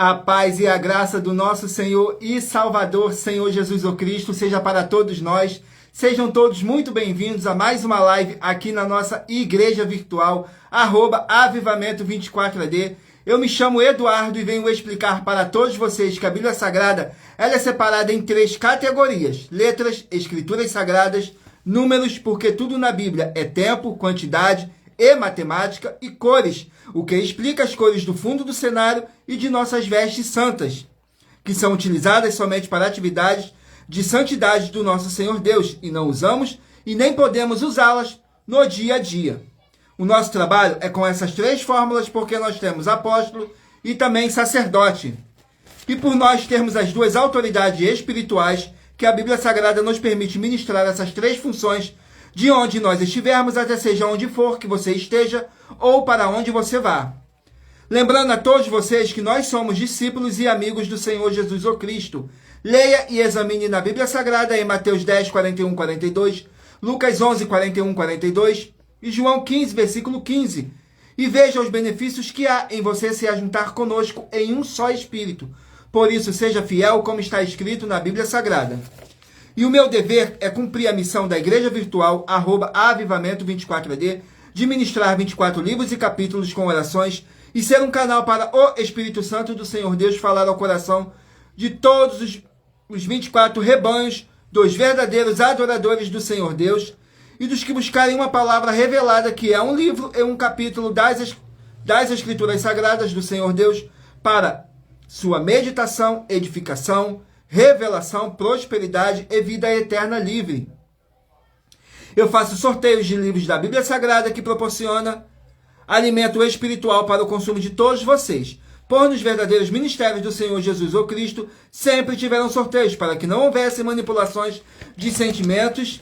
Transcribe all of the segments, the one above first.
A paz e a graça do nosso Senhor e Salvador, Senhor Jesus o Cristo, seja para todos nós. Sejam todos muito bem-vindos a mais uma live aqui na nossa igreja virtual, @avivamento24AD. Eu me chamo Eduardo e venho explicar para todos vocês que a Bíblia Sagrada ela é separada em 3 categorias: letras, escrituras sagradas, números, porque tudo na Bíblia é tempo, quantidade e matemática, e cores, o que explica as cores do fundo do cenário e de nossas vestes santas, que são utilizadas somente para atividades de santidade do nosso Senhor Deus, e não usamos e nem podemos usá-las no dia a dia. O nosso trabalho é com essas 3 fórmulas porque nós temos apóstolo e também sacerdote. E por nós termos as 2 autoridades espirituais, que a Bíblia Sagrada nos permite ministrar essas 3 funções de onde nós estivermos, até seja onde for que você esteja ou para onde você vá. Lembrando a todos vocês que nós somos discípulos e amigos do Senhor Jesus o Cristo. Leia e examine na Bíblia Sagrada em Mateus 10, 41, 42, Lucas 11, 41, 42 e João 15, versículo 15. E veja os benefícios que há em você se ajuntar conosco em um só Espírito. Por isso, seja fiel como está escrito na Bíblia Sagrada. E o meu dever é cumprir a missão da Igreja Virtual, @avivamento24AD, de ministrar 24 livros e capítulos com orações e ser um canal para o Espírito Santo do Senhor Deus falar ao coração de todos os 24 rebanhos dos verdadeiros adoradores do Senhor Deus e dos que buscarem uma palavra revelada, que é um livro e um capítulo das Escrituras Sagradas do Senhor Deus, para sua meditação, edificação, revelação, prosperidade e vida eterna livre. Eu faço sorteios de livros da Bíblia Sagrada que proporciona alimento espiritual para o consumo de todos vocês. Por nos verdadeiros ministérios do Senhor Jesus o Cristo, sempre tiveram sorteios para que não houvesse manipulações de sentimentos,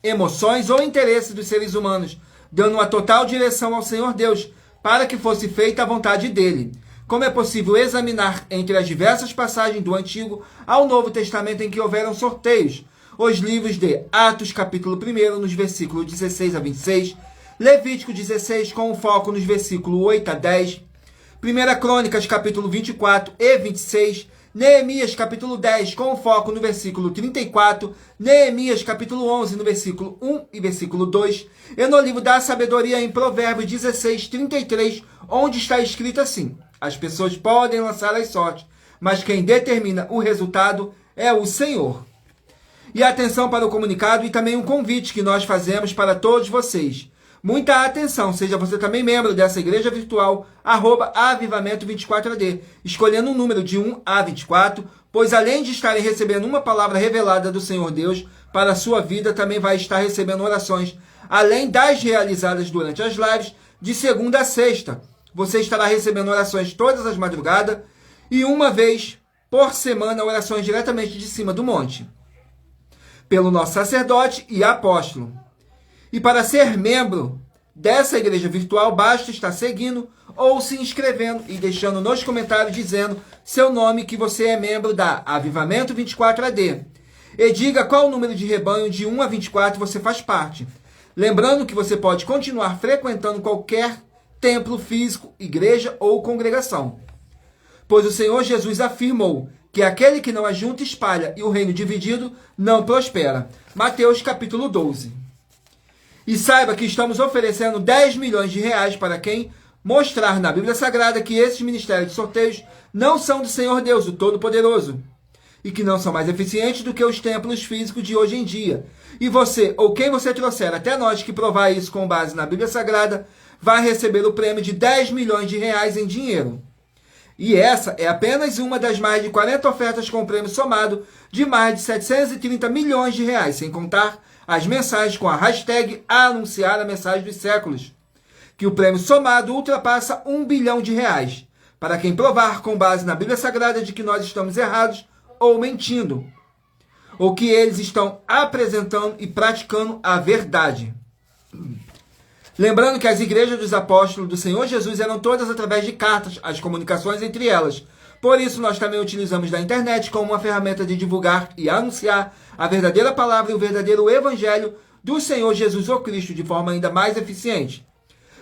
emoções ou interesses dos seres humanos, dando uma total direção ao Senhor Deus, para que fosse feita a vontade dele. Como é possível examinar entre as diversas passagens do Antigo ao Novo Testamento em que houveram sorteios, os livros de Atos, capítulo 1, nos versículos 16 a 26, Levítico 16, com foco nos versículos 8 a 10, 1 Crônicas, capítulo 24 e 26, Neemias, capítulo 10, com foco no versículo 34, Neemias, capítulo 11, no versículo 1 e versículo 2, e no livro da sabedoria em Provérbios 16, 33, onde está escrito assim: as pessoas podem lançar as sortes, mas quem determina o resultado é o Senhor. E atenção para o comunicado e também um convite que nós fazemos para todos vocês. Muita atenção, seja você também membro dessa igreja virtual, @avivamento24AD, escolhendo um número de 1 a 24, pois além de estarem recebendo uma palavra revelada do Senhor Deus para a sua vida, também vai estar recebendo orações, além das realizadas durante as lives, de segunda a sexta. Você estará recebendo orações todas as madrugadas e uma vez por semana orações diretamente de cima do monte, pelo nosso sacerdote e apóstolo. E para ser membro dessa igreja virtual, basta estar seguindo ou se inscrevendo e deixando nos comentários dizendo seu nome, que você é membro da Avivamento 24AD. E diga qual o número de rebanho de 1 a 24 você faz parte. Lembrando que você pode continuar frequentando qualquer templo físico, igreja ou congregação. Pois o Senhor Jesus afirmou que aquele que não ajunta espalha e o reino dividido não prospera. Mateus capítulo 12. E saiba que estamos oferecendo 10 milhões de reais para quem mostrar na Bíblia Sagrada que esses ministérios de sorteios não são do Senhor Deus, o Todo-Poderoso, e que não são mais eficientes do que os templos físicos de hoje em dia. E você, ou quem você trouxer até nós que provar isso com base na Bíblia Sagrada, vai receber o prêmio de 10 milhões de reais em dinheiro. E essa é apenas uma das mais de 40 ofertas com prêmio somado de mais de 730 milhões de reais, sem contar as mensagens com a hashtag Anunciar a Mensagem dos Séculos, que o prêmio somado ultrapassa 1 bilhão de reais, para quem provar com base na Bíblia Sagrada de que nós estamos errados ou mentindo, ou que eles estão apresentando e praticando a verdade. Lembrando que as igrejas dos apóstolos do Senhor Jesus eram todas através de cartas, as comunicações entre elas. Por isso, nós também utilizamos da internet como uma ferramenta de divulgar e anunciar a verdadeira palavra e o verdadeiro evangelho do Senhor Jesus o Cristo de forma ainda mais eficiente.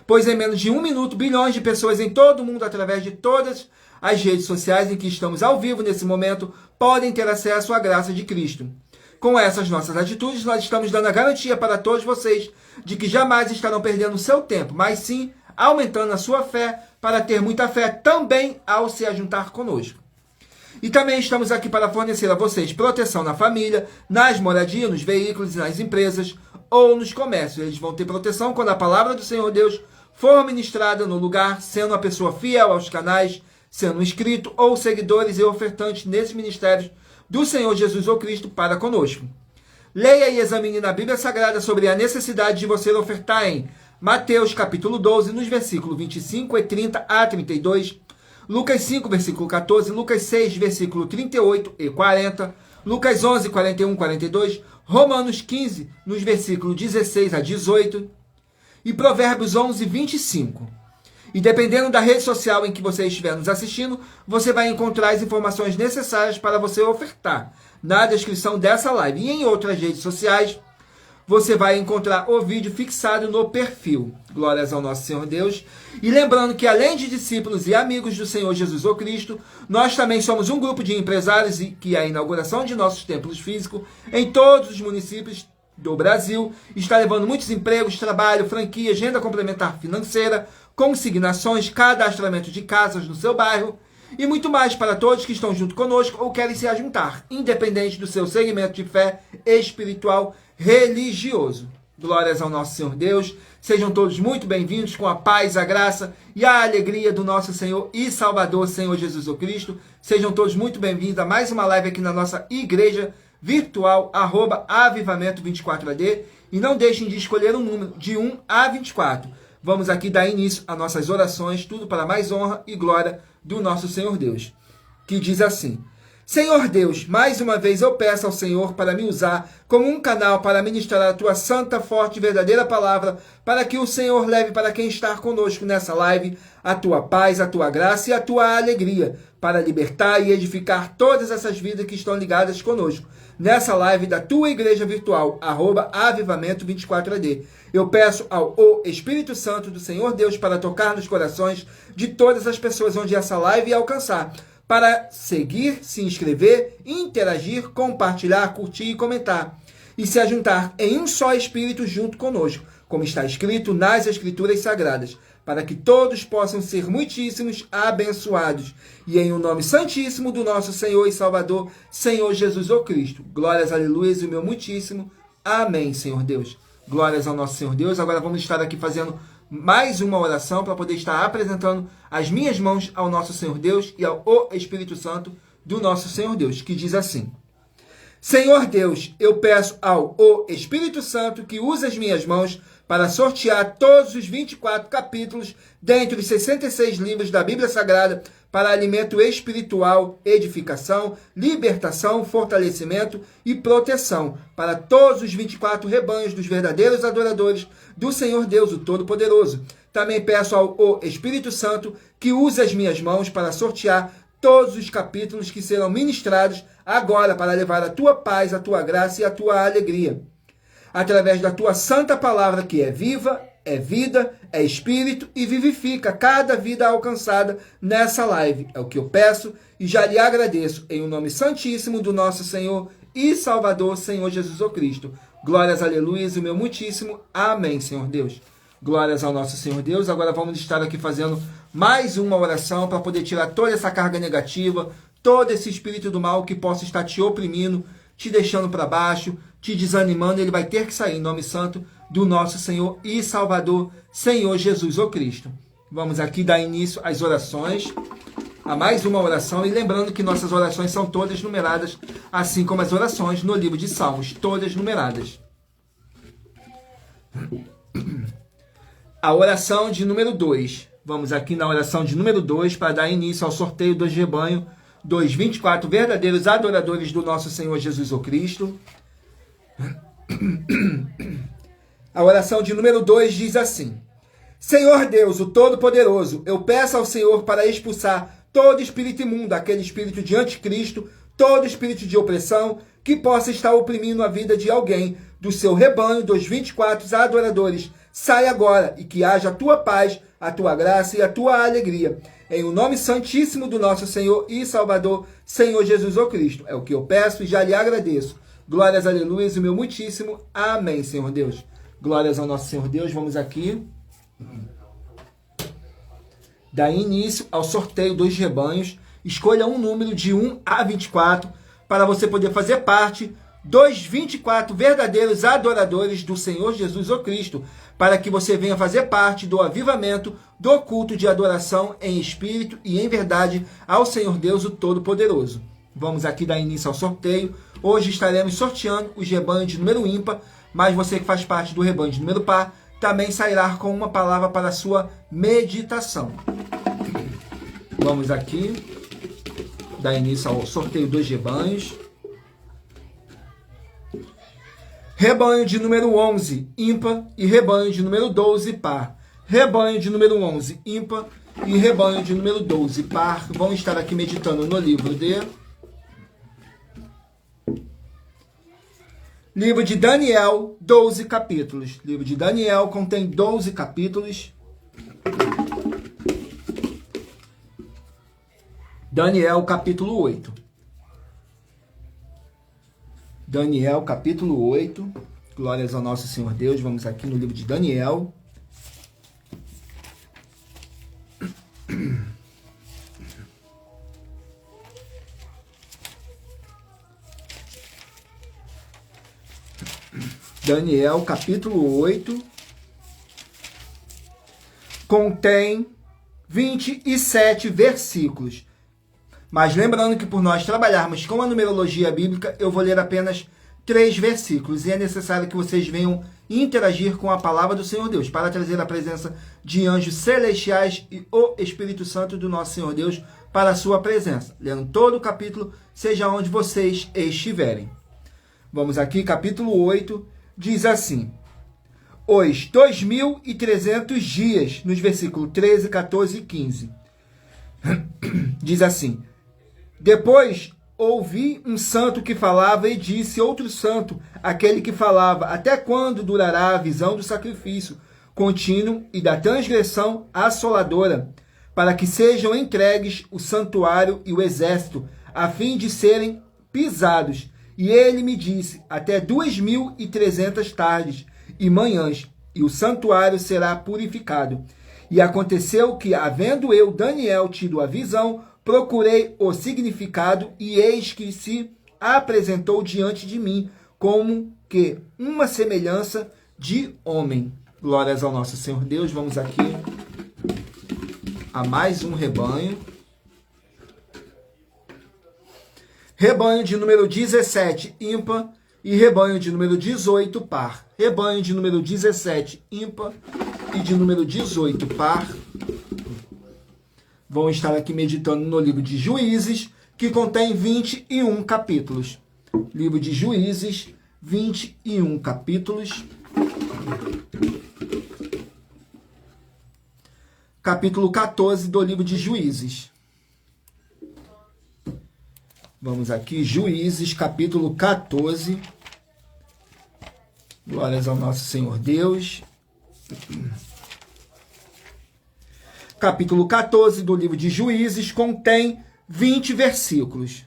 pois em menos de 1 minuto, bilhões de pessoas em todo o mundo, através de todas as redes sociais em que estamos ao vivo nesse momento, podem ter acesso à graça de Cristo. Com essas nossas atitudes, nós estamos dando a garantia para todos vocês de que jamais estarão perdendo o seu tempo, mas sim aumentando a sua fé para ter muita fé também ao se ajuntar conosco. E também estamos aqui para fornecer a vocês proteção na família, nas moradias, nos veículos, nas empresas ou nos comércios. Eles vão ter proteção quando a palavra do Senhor Deus for ministrada no lugar, sendo uma pessoa fiel aos canais, sendo um inscrito ou seguidores e ofertantes nesses ministérios do Senhor Jesus ou Cristo para conosco. Leia e examine na Bíblia Sagrada sobre a necessidade de você ofertar em Mateus capítulo 12, nos versículos 25 e 30 a 32, Lucas 5, versículo 14, Lucas 6, versículo 38 e 40, Lucas 11, 41 e 42, Romanos 15, nos versículos 16 a 18 e Provérbios 11, 25. E dependendo da rede social em que você estiver nos assistindo, você vai encontrar as informações necessárias para você ofertar na descrição dessa live. E em outras redes sociais, você vai encontrar o vídeo fixado no perfil. Glórias ao nosso Senhor Deus. E lembrando que além de discípulos e amigos do Senhor Jesus ou Cristo, nós também somos um grupo de empresários e que a inauguração de nossos templos físicos em todos os municípios do Brasil está levando muitos empregos, trabalho, franquias, renda complementar financeira, consignações, cadastramento de casas no seu bairro e muito mais para todos que estão junto conosco ou querem se ajuntar, independente do seu segmento de fé espiritual religioso. Glórias ao nosso Senhor Deus. Sejam todos muito bem-vindos com a paz, a graça e a alegria do nosso Senhor e Salvador, Senhor Jesus o Cristo. Sejam todos muito bem-vindos a mais uma live aqui na nossa igreja virtual, @avivamento24AD. E não deixem de escolher um número de 1 a 24. Vamos aqui dar início às nossas orações, tudo para mais honra e glória do nosso Senhor Deus, que diz assim: Senhor Deus, mais uma vez eu peço ao Senhor para me usar como um canal para ministrar a tua santa, forte e verdadeira palavra, para que o Senhor leve para quem está conosco nessa live a tua paz, a tua graça e a tua alegria, para libertar e edificar todas essas vidas que estão ligadas conosco nessa live da tua igreja virtual, @avivamento24AD. Eu peço ao Espírito Santo do Senhor Deus para tocar nos corações de todas as pessoas onde essa live alcançar, para seguir, se inscrever, interagir, compartilhar, curtir e comentar, e se ajuntar em um só Espírito junto conosco, como está escrito nas Escrituras Sagradas, para que todos possam ser muitíssimos abençoados. E em o nome santíssimo do nosso Senhor e Salvador, Senhor Jesus o Cristo. Glórias, aleluias, e o meu muitíssimo. Amém, Senhor Deus. Glórias ao nosso Senhor Deus. Agora vamos estar aqui fazendo mais uma oração para poder estar apresentando as minhas mãos ao nosso Senhor Deus e ao Espírito Santo do nosso Senhor Deus, que diz assim: Senhor Deus, eu peço ao Espírito Santo que use as minhas mãos para sortear todos os 24 capítulos dentre os 66 livros da Bíblia Sagrada para alimento espiritual, edificação, libertação, fortalecimento e proteção para todos os 24 rebanhos dos verdadeiros adoradores do Senhor Deus, o Todo-Poderoso. Também peço ao Espírito Santo que use as minhas mãos para sortear todos os capítulos que serão ministrados agora para levar a tua paz, a tua graça e a tua alegria, através da tua santa palavra que é viva, é vida, é espírito e vivifica cada vida alcançada nessa live. É o que eu peço e já lhe agradeço em o nome santíssimo do nosso Senhor e Salvador, Senhor Jesus o Cristo. Glórias, aleluias, o meu muitíssimo. Amém, Senhor Deus. Glórias ao nosso Senhor Deus. Agora vamos estar aqui fazendo mais uma oração para poder tirar toda essa carga negativa, todo esse espírito do mal que possa estar te oprimindo, te deixando para baixo, te desanimando. Ele vai ter que sair em nome santo do nosso Senhor e Salvador, Senhor Jesus o Cristo. Vamos aqui dar início às orações, a mais uma oração, e lembrando que nossas orações são todas numeradas, assim como as orações no livro de Salmos, todas numeradas. A oração de número 2. Vamos aqui na oração de número 2 para dar início ao sorteio dos rebanhos dos 24 verdadeiros adoradores do nosso Senhor Jesus o Cristo. A oração de número 2 diz assim: Senhor Deus, o Todo-Poderoso, eu peço ao Senhor para expulsar todo espírito imundo, aquele espírito de anticristo, todo espírito de opressão que possa estar oprimindo a vida de alguém do seu rebanho, dos 24 adoradores sai agora, e que haja a tua paz, a tua graça e a tua alegria. Em o nome santíssimo do nosso Senhor e Salvador, Senhor Jesus o Cristo. É o que eu peço e já lhe agradeço. Glórias, aleluias, o meu muitíssimo. Amém, Senhor Deus. Glórias ao nosso Senhor Deus. Vamos aqui dar início ao sorteio dos rebanhos. Escolha um número de 1 a 24 para você poder fazer parte dos 24 verdadeiros adoradores do Senhor Jesus o Cristo, para que você venha fazer parte do avivamento do culto de adoração em espírito e em verdade ao Senhor Deus o Todo-Poderoso. Vamos aqui dar início ao sorteio. Hoje estaremos sorteando os rebanhos de número ímpar, mas você que faz parte do rebanho de número par também sairá com uma palavra para a sua meditação. Vamos aqui dar início ao sorteio dos rebanhos. Rebanho de número 11, ímpar, e rebanho de número 12, par. Rebanho de número 11, ímpar, e rebanho de número 12, par. Vão estar aqui meditando no livro de Daniel, 12 capítulos. Livro de Daniel contém 12 capítulos. Daniel, capítulo 8. Daniel, capítulo 8. Glórias ao nosso Senhor Deus. Vamos aqui no livro de Daniel. Daniel, capítulo 8. Contém 27 versículos. Mas lembrando que por nós trabalharmos com a numerologia bíblica, eu vou ler apenas 3 versículos. E é necessário que vocês venham interagir com a palavra do Senhor Deus, para trazer a presença de anjos celestiais e o Espírito Santo do nosso Senhor Deus para a sua presença. Lendo todo o capítulo, seja onde vocês estiverem. Vamos aqui, capítulo 8, diz assim: os 2.300 dias, nos versículos 13, 14 e 15. Diz assim: depois ouvi um santo que falava e disse outro santo, aquele que falava, até quando durará a visão do sacrifício contínuo e da transgressão assoladora, para que sejam entregues o santuário e o exército, a fim de serem pisados. E ele me disse, até 2.300 tardes e manhãs, e o santuário será purificado. E aconteceu que, havendo eu, Daniel, tido a visão, procurei o significado, e eis que se apresentou diante de mim como que uma semelhança de homem. Glórias ao nosso Senhor Deus. Vamos aqui a mais um rebanho. Rebanho de número 17, ímpar, e rebanho de número 18, par. Rebanho de número 17, ímpar, e de número 18, par. Vão estar aqui meditando no livro de Juízes, que contém 21 capítulos. Livro de Juízes, 21 capítulos. Capítulo 14 do livro de Juízes. Vamos aqui, Juízes, capítulo 14. Glórias ao nosso Senhor Deus. Capítulo 14 do livro de Juízes contém 20 versículos.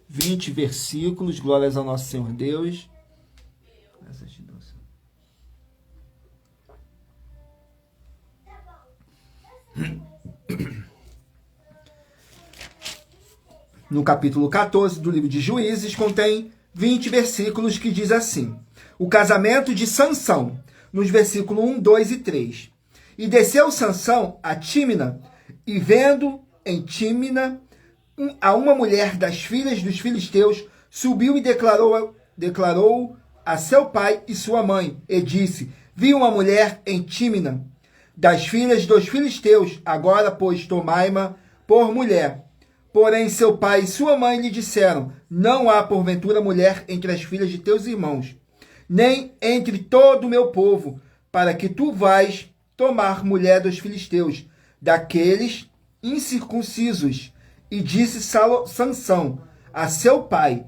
20 versículos, glórias ao nosso Senhor Deus. No capítulo 14 do livro de Juízes contém 20 versículos que diz assim: o casamento de Sansão, nos versículos 1, 2 e 3. E desceu Sansão a Tímina, e vendo em Tímina a uma mulher das filhas dos filisteus, subiu e declarou a seu pai e sua mãe, e disse: vi uma mulher em Tímina, das filhas dos filisteus, agora, pois, tomai-ma por mulher. Porém, seu pai e sua mãe lhe disseram: não há, porventura, mulher entre as filhas de teus irmãos, nem entre todo o meu povo, para que tu vais tomar mulher dos filisteus, daqueles incircuncisos. E disse Sansão a seu pai: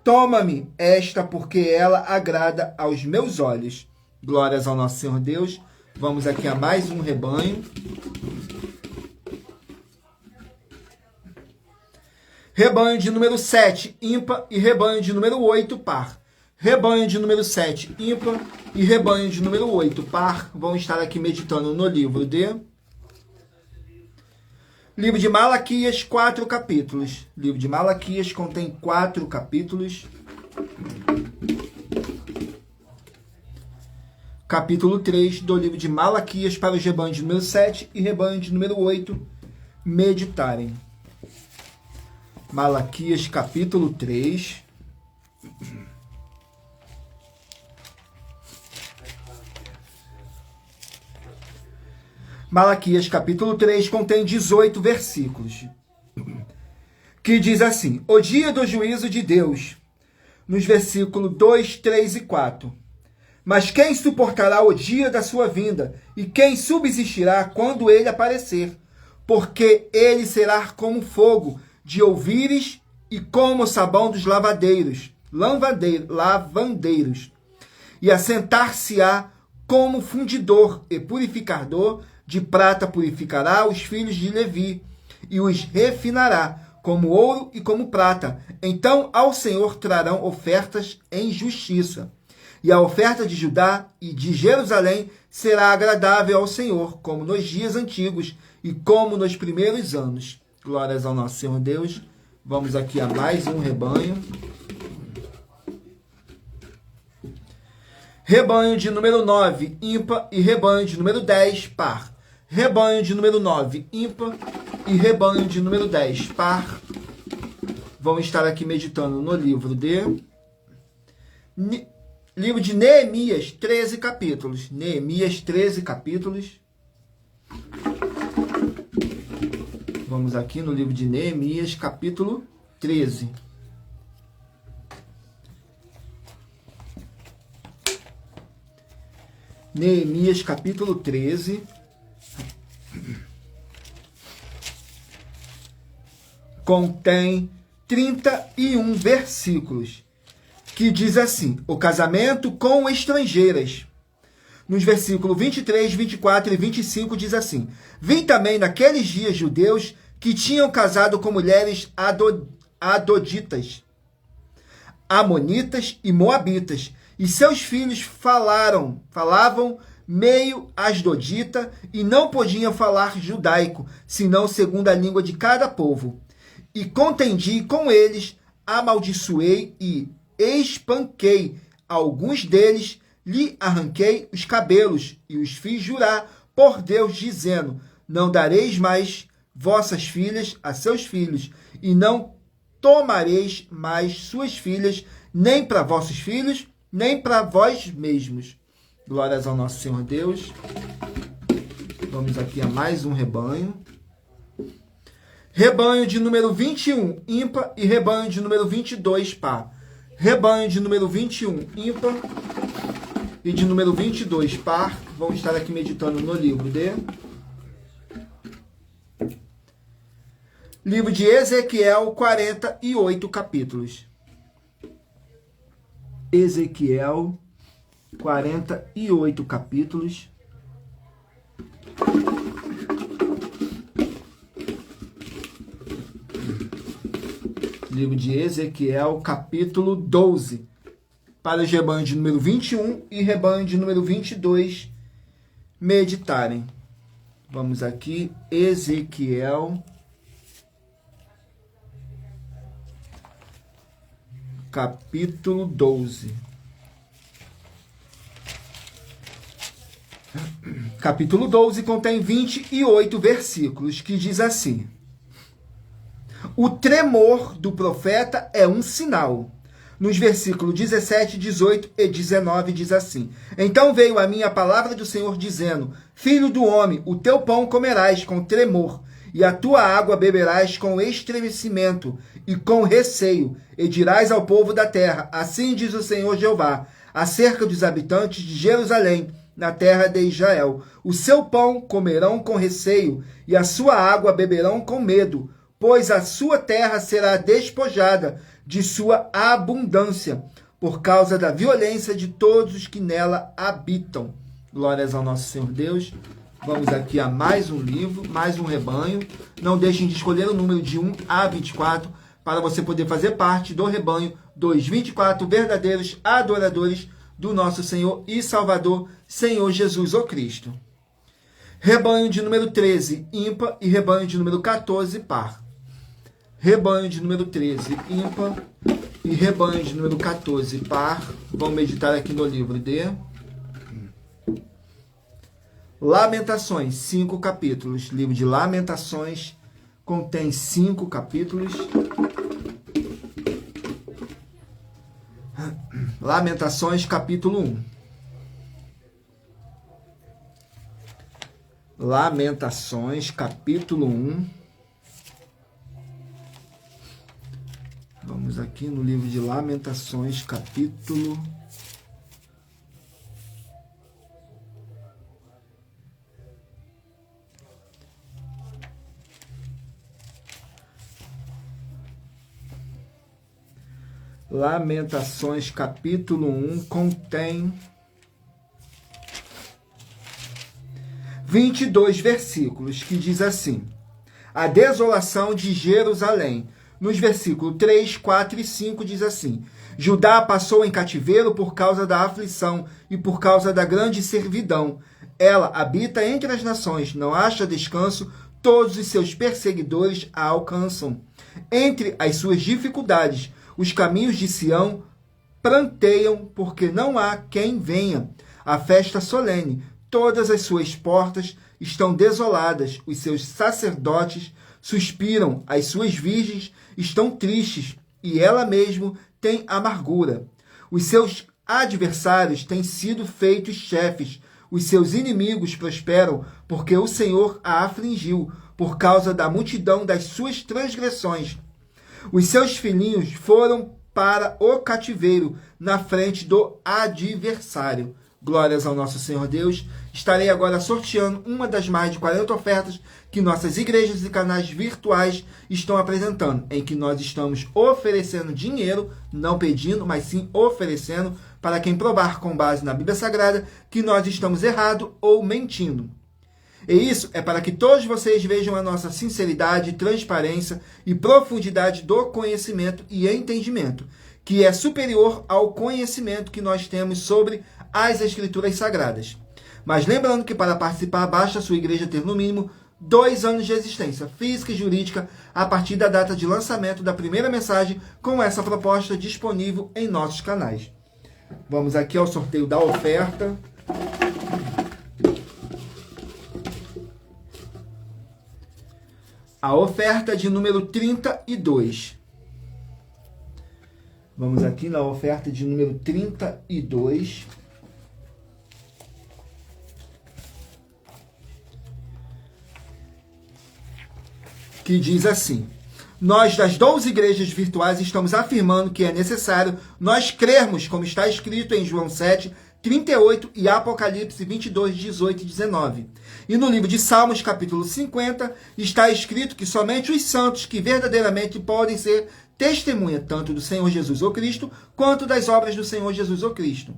Toma-me esta, porque ela agrada aos meus olhos. Glórias ao nosso Senhor Deus. Vamos aqui a mais um rebanho. Rebanho de número 7, ímpar, e rebanho de número 8, par. Rebanho de número 7, ímpar, e rebanho de número 8, par. Vão estar aqui meditando no livro de Malaquias, 4 capítulos. Livro de Malaquias contém 4 capítulos. Capítulo 3 do livro de Malaquias para os rebanhos de número 7 e rebanho de número 8 meditarem. Malaquias, capítulo 3. Malaquias, capítulo 3, contém 18 versículos, que diz assim: o dia do juízo de Deus, nos versículos 2, 3 e 4. Mas quem suportará o dia da sua vinda, e quem subsistirá quando ele aparecer? Porque ele será como fogo de ouvires e como sabão dos lavandeiros, e assentar-se-á como fundidor e purificador de prata purificará os filhos de Levi, e os refinará como ouro e como prata. Então ao Senhor trarão ofertas em justiça, e a oferta de Judá e de Jerusalém será agradável ao Senhor, como nos dias antigos e como nos primeiros anos. Glórias ao nosso Senhor Deus. Vamos aqui a mais um rebanho. Rebanho de número 9, ímpar, e rebanho de número 10, par. Rebanho de número 9, ímpar, e rebanho de número 10, par. Vamos estar aqui meditando no livro de Neemias, 13 capítulos. Neemias, 13 capítulos. Vamos aqui no livro de Neemias, capítulo 13. Neemias, capítulo 13. Contém 31 versículos, que diz assim: o casamento com estrangeiras. Nos versículos 23, 24 e 25 diz assim: vi também naqueles dias judeus que tinham casado com mulheres adoditas, amonitas e moabitas, e seus filhos falavam meio asdodita e não podiam falar judaico, senão segundo a língua de cada povo. E contendi com eles, amaldiçoei e espanquei alguns deles, lhe arranquei os cabelos e os fiz jurar por Deus, dizendo: não dareis mais vossas filhas a seus filhos, e não tomareis mais suas filhas, nem para vossos filhos, nem para vós mesmos. Glórias ao nosso Senhor Deus. Vamos aqui a mais um rebanho. Rebanho de número 21, ímpar, e rebanho de número 22, par. Rebanho de número 21, ímpar, e de número 22, par. Vamos estar aqui meditando no livro de Ezequiel, 48 capítulos. Ezequiel, 48 capítulos. Livro de Ezequiel, capítulo 12. Para os rebanhos de número 21 e rebanho de número 22 meditarem. Vamos aqui, Ezequiel, capítulo 12. Capítulo 12 contém 28 versículos, que diz assim: o tremor do profeta é um sinal. Nos versículos 17, 18 e 19 diz assim: então veio a mim a palavra do Senhor dizendo: filho do homem, o teu pão comerás com tremor, e a tua água beberás com estremecimento e com receio, e dirás ao povo da terra: assim diz o Senhor Jeová, acerca dos habitantes de Jerusalém, na terra de Israel: o seu pão comerão com receio, e a sua água beberão com medo, pois a sua terra será despojada de sua abundância, por causa da violência de todos os que nela habitam. Glórias ao nosso Senhor Deus. Vamos aqui a mais um livro, mais um rebanho. Não deixem de escolher o número de 1 a 24 para você poder fazer parte do rebanho dos 24 verdadeiros adoradores do nosso Senhor e Salvador, Senhor Jesus o Cristo. Rebanho de número 13, ímpar, e rebanho de número 14, par. Rebanho de número 13, ímpar, e rebanho de número 14, par. Vamos meditar aqui no livro de Lamentações, 5 capítulos. Livro de Lamentações contém 5 capítulos. Lamentações, capítulo 1. Lamentações, capítulo 1. Vamos aqui no livro de Lamentações, capítulo 1. Lamentações, capítulo 1, contém 22 versículos, que diz assim: a desolação de Jerusalém. Nos versículos 3, 4 e 5 diz assim: Judá passou em cativeiro por causa da aflição e por causa da grande servidão. Ela habita entre as nações, não acha descanso, todos os seus perseguidores a alcançam. Entre as suas dificuldades, os caminhos de Sião pranteiam, porque não há quem venha. A festa solene, todas as suas portas estão desoladas, os seus sacerdotes suspiram, as suas virgens estão tristes, e ela mesmo tem amargura. Os seus adversários têm sido feitos chefes, os seus inimigos prosperam, porque o Senhor a afligiu, por causa da multidão das suas transgressões. Os seus filhinhos foram para o cativeiro, na frente do adversário. Glórias ao nosso Senhor Deus. Estarei agora sorteando uma das mais de 40 ofertas que nossas igrejas e canais virtuais estão apresentando, em que nós estamos oferecendo dinheiro, não pedindo, mas sim oferecendo, para quem provar com base na Bíblia Sagrada que nós estamos errado ou mentindo. E isso é para que todos vocês vejam a nossa sinceridade, transparência e profundidade do conhecimento e entendimento, que é superior ao conhecimento que nós temos sobre as Escrituras Sagradas. Mas lembrando que para participar basta a sua igreja ter no mínimo 2 anos de existência física e jurídica a partir da data de lançamento da primeira mensagem com essa proposta disponível em nossos canais. Vamos aqui ao sorteio da oferta. A oferta de número 32. Vamos aqui na oferta de número 32. Que diz assim: nós das 12 igrejas virtuais estamos afirmando que é necessário nós crermos, como está escrito em João 7, 38 e Apocalipse 22, 18 e 19. E no livro de Salmos, capítulo 50, está escrito que somente os santos que verdadeiramente podem ser testemunha tanto do Senhor Jesus o Cristo, quanto das obras do Senhor Jesus o Cristo.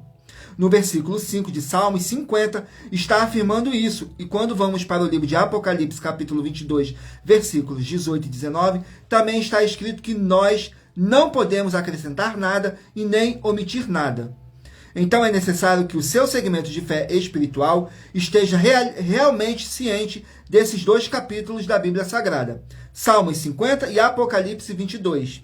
No versículo 5 de Salmos 50, está afirmando isso. E quando vamos para o livro de Apocalipse, capítulo 22, versículos 18 e 19, também está escrito que nós não podemos acrescentar nada e nem omitir nada. Então é necessário que o seu segmento de fé espiritual esteja realmente ciente desses 2 capítulos da Bíblia Sagrada, Salmos 50 e Apocalipse 22.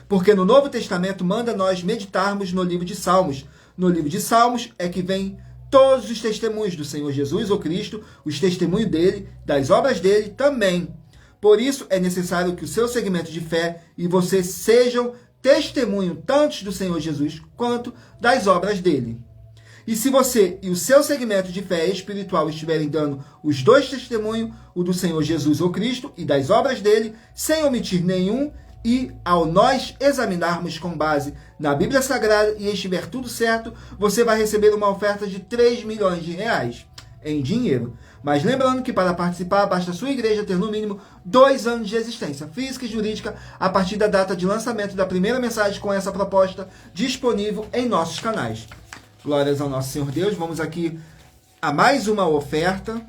Porque no Novo Testamento manda nós meditarmos no livro de Salmos. No livro de Salmos é que vem todos os testemunhos do Senhor Jesus ou Cristo, os testemunhos dele, das obras dele também. Por isso é necessário que o seu segmento de fé e você sejam testemunho tanto do Senhor Jesus quanto das obras dele. E se você e o seu segmento de fé espiritual estiverem dando os 2 testemunhos, o do Senhor Jesus ou Cristo e das obras dele, sem omitir nenhum, e ao nós examinarmos com base na Bíblia Sagrada e estiver tudo certo, você vai receber uma oferta de 3 milhões de reais. em dinheiro. Mas lembrando que para participar, basta a sua igreja ter no mínimo 2 anos de existência física e jurídica a partir da data de lançamento da primeira mensagem com essa proposta disponível em nossos canais. Glórias ao nosso Senhor Deus. Vamos aqui a mais uma oração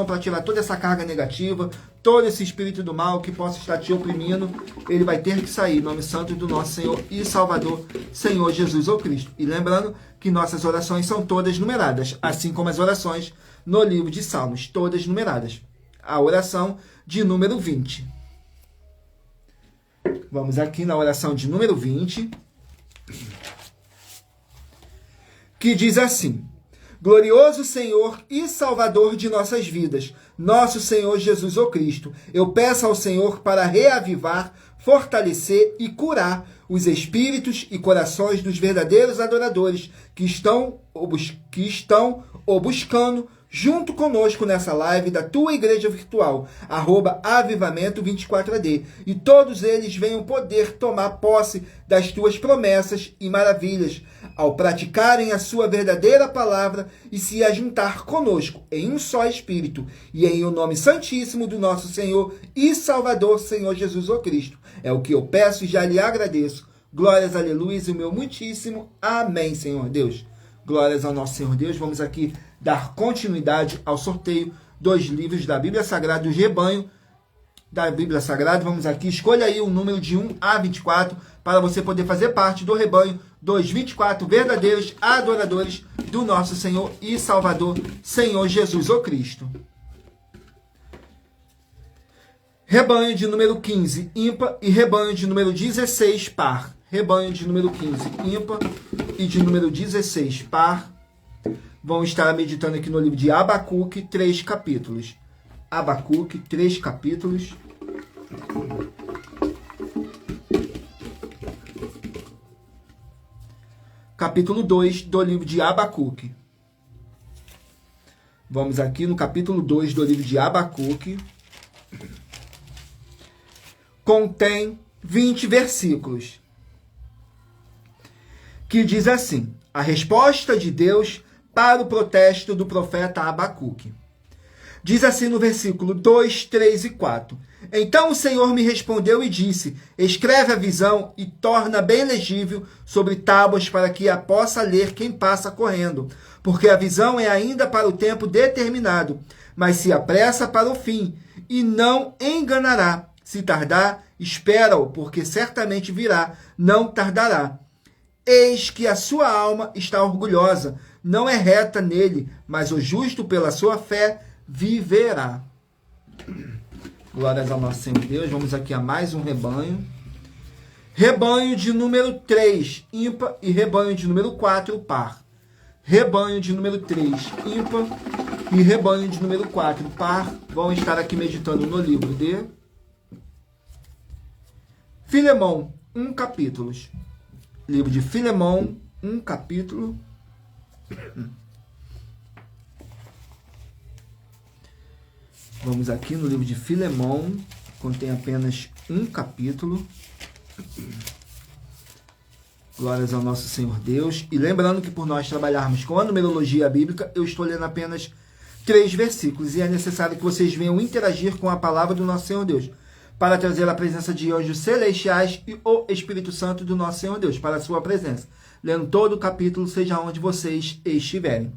para tirar toda essa carga negativa, todo esse espírito do mal que possa estar te oprimindo. Ele vai ter que sair, em nome santo do nosso Senhor e Salvador, Senhor Jesus ou Cristo. E lembrando que nossas orações são todas numeradas, assim como as orações no livro de Salmos, todas numeradas. A oração de número 20. Vamos aqui na oração de número 20, que diz assim: Glorioso Senhor e Salvador de nossas vidas, nosso Senhor Jesus o Cristo, eu peço ao Senhor para reavivar, fortalecer e curar os espíritos e corações dos verdadeiros adoradores que estão o buscando junto conosco nessa live da tua igreja virtual, @avivamento24AD, e todos eles venham poder tomar posse das tuas promessas e maravilhas, ao praticarem a sua verdadeira palavra e se ajuntar conosco em um só Espírito, e em o nome santíssimo do nosso Senhor e Salvador, Senhor Jesus o Cristo. É o que eu peço e já lhe agradeço. Glórias, aleluia, e o meu muitíssimo amém, Senhor Deus. Glórias ao nosso Senhor Deus. Vamos aqui dar continuidade ao sorteio dos livros da Bíblia Sagrada, do rebanho da Bíblia Sagrada. Vamos aqui, escolha aí o número de 1 a 24 para você poder fazer parte do rebanho dos 24 verdadeiros adoradores do nosso Senhor e Salvador, Senhor Jesus o Cristo. Rebanho de número 15, ímpar, e rebanho de número 16, par. Rebanho de número 15, ímpar, e de número 16, par. Vão estar meditando aqui no livro de Abacuque, 3 capítulos. Abacuque, 3 capítulos. Capítulo 2 do livro de Abacuque. Vamos aqui no capítulo 2 do livro de Abacuque. Contém 20 versículos. Que diz assim: a resposta de Deus para o protesto do profeta Abacuque. Diz assim no versículo 2, 3 e 4. Então o Senhor me respondeu e disse: escreve a visão e torna bem legível sobre tábuas para que a possa ler quem passa correndo. Porque a visão é ainda para o tempo determinado, mas se apressa para o fim, e não enganará. Se tardar, espera-o, porque certamente virá, não tardará. Eis que a sua alma está orgulhosa, não é reta nele, mas o justo pela sua fé viverá. Glórias ao nosso Senhor Deus. Vamos aqui a mais um rebanho. Rebanho de número 3, ímpar, e rebanho de número 4, par. Rebanho de número 3, ímpar, e rebanho de número 4, par. Vão estar aqui meditando no livro de Filemão, 1 capítulo. Livro de Filemão, 1 capítulo. Vamos aqui no livro de Filemão, contém apenas 1 capítulo. Glórias ao nosso Senhor Deus. E lembrando que por nós trabalharmos com a numerologia bíblica, eu estou lendo apenas 3 versículos. E é necessário que vocês venham interagir com a palavra do nosso Senhor Deus, para trazer a presença de anjos celestiais e o Espírito Santo do nosso Senhor Deus, para a sua presença. Lendo todo o capítulo, seja onde vocês estiverem.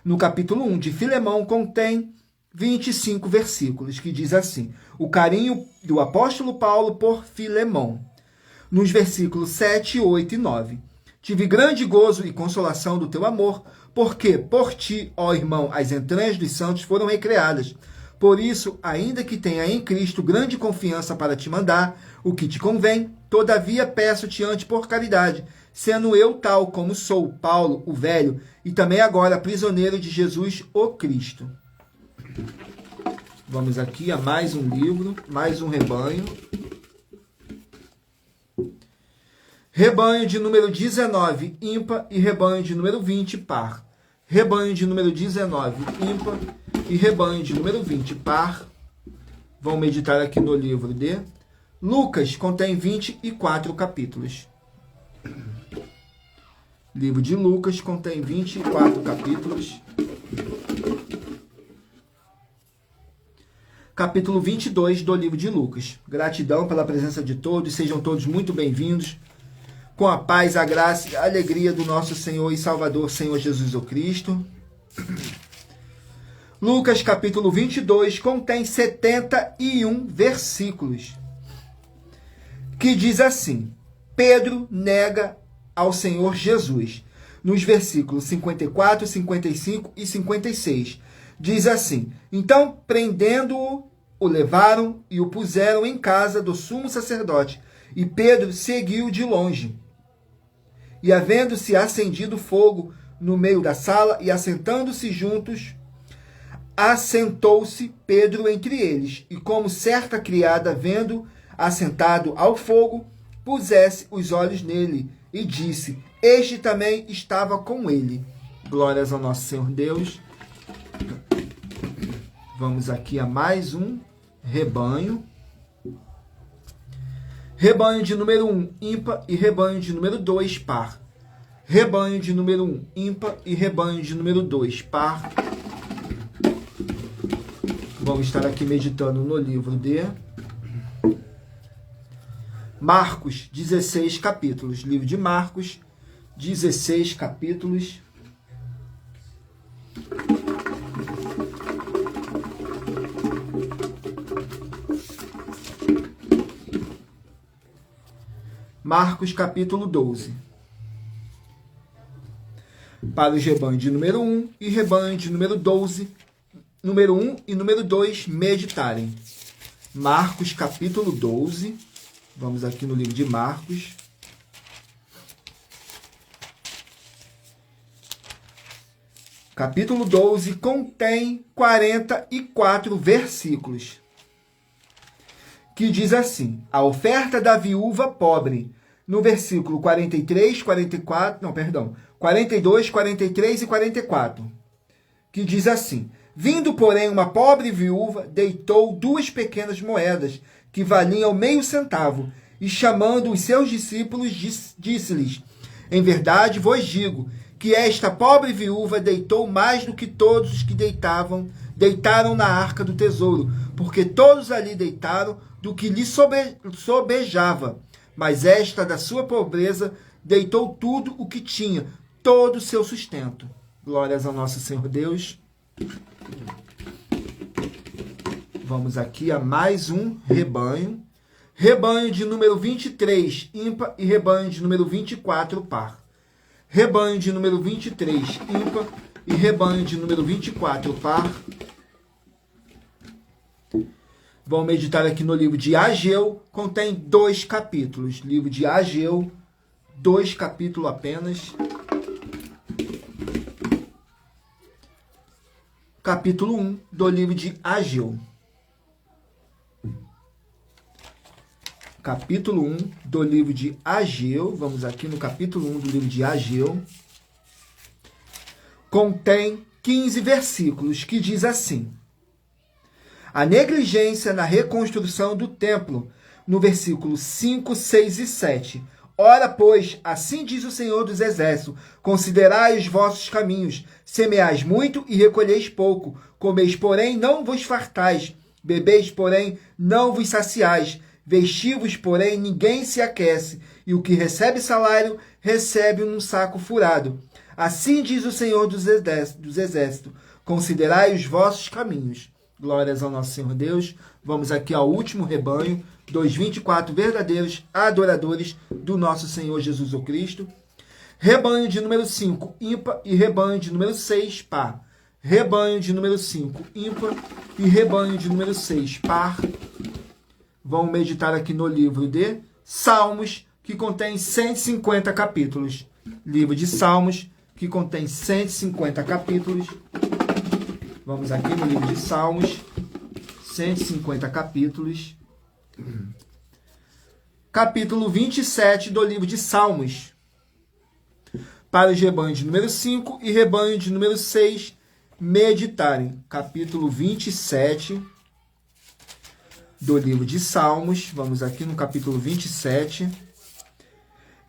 No capítulo 1 de Filemão, contém 25 versículos, que diz assim: o carinho do apóstolo Paulo por Filemão. Nos versículos 7, 8 e 9. Tive grande gozo e consolação do teu amor, porque por ti, ó irmão, as entranhas dos santos foram recreadas. Por isso, ainda que tenha em Cristo grande confiança para te mandar o que te convém, todavia peço-te ante por caridade, sendo eu tal como sou, Paulo, o velho, e também agora prisioneiro de Jesus, o Cristo. Vamos aqui a mais um livro, mais um rebanho. Rebanho de número 19, ímpar, e rebanho de número 20, par. Rebanho de número 19, ímpar, e rebanho de número 20, par. Vão meditar aqui no livro de Lucas, contém 24 capítulos. Livro de Lucas contém 24 capítulos. Capítulo 22 do livro de Lucas. Gratidão pela presença de todos, sejam todos muito bem-vindos. Com a paz, a graça e a alegria do nosso Senhor e Salvador, Senhor Jesus o Cristo. Lucas capítulo 22 contém 71 versículos, que diz assim: Pedro nega ao Senhor Jesus. Nos versículos 54, 55 e 56, diz assim: Então, prendendo-o, o levaram e o puseram em casa do sumo sacerdote, e Pedro seguiu de longe. E havendo-se acendido fogo no meio da sala, e assentando-se juntos, assentou-se Pedro entre eles, e como certa criada, vendo assentado ao fogo, pusesse os olhos nele, e disse: Este também estava com ele. Glórias ao nosso Senhor Deus. Vamos aqui a mais um rebanho. Rebanho de número 1, ímpar, e rebanho de número 2, par. Rebanho de número 1, ímpar, e rebanho de número 2, par. Vamos estar aqui meditando no livro de Marcos, 16 capítulos. Livro de Marcos, 16 capítulos. Marcos capítulo 12. Para os rebanhos de número 1 e rebanho de número 12, número 1 e número 2 meditarem. Marcos capítulo 12. Vamos aqui no livro de Marcos. Capítulo 12 contém 44 versículos, que diz assim: a oferta da viúva pobre, no versículo 42, 43 e 44, que diz assim: vindo, porém, uma pobre viúva, deitou 2 pequenas moedas, que valiam meio centavo, e chamando os seus discípulos, disse-lhes: em verdade vos digo, que esta pobre viúva deitou mais do que todos os que deitaram na arca do tesouro, porque todos ali deitaram do que lhe sobejava, mas esta da sua pobreza deitou tudo o que tinha, todo o seu sustento. Glórias ao nosso Senhor Deus. Vamos aqui a mais um rebanho. Rebanho de número 23, ímpar, e rebanho de número 24, par. Rebanho de número 23, ímpar, e rebanho de número 24, par. Vamos meditar aqui no livro de Ageu, contém 2 capítulos. Livro de Ageu, 2 capítulos apenas. Capítulo 1 do livro de Ageu. Capítulo 1 do livro de Ageu. Vamos aqui no capítulo 1 do livro de Ageu. Contém 15 versículos, que diz assim: a negligência na reconstrução do templo, no versículo 5, 6 e 7. Ora, pois, assim diz o Senhor dos Exércitos: considerai os vossos caminhos, semeais muito e recolheis pouco, comeis, porém, não vos fartais, bebeis, porém, não vos saciais, vestivos, porém, ninguém se aquece, e o que recebe salário, recebe num saco furado. Assim diz o Senhor dos Exércitos: considerai os vossos caminhos. Glórias ao nosso Senhor Deus. Vamos aqui ao último rebanho, dos 24 verdadeiros adoradores do nosso Senhor Jesus o Cristo. Rebanho de número 5, ímpar, e rebanho de número 6, par. Rebanho de número 5, ímpar, e rebanho de número 6, par. Vamos meditar aqui no livro de Salmos, que contém 150 capítulos. Livro de Salmos, que contém 150 capítulos. Vamos aqui no livro de Salmos, 150 capítulos. Capítulo 27 do livro de Salmos. Para os rebanhos de número 5 e rebanho de número 6 meditarem. Capítulo 27 do livro de Salmos. Vamos aqui no capítulo 27.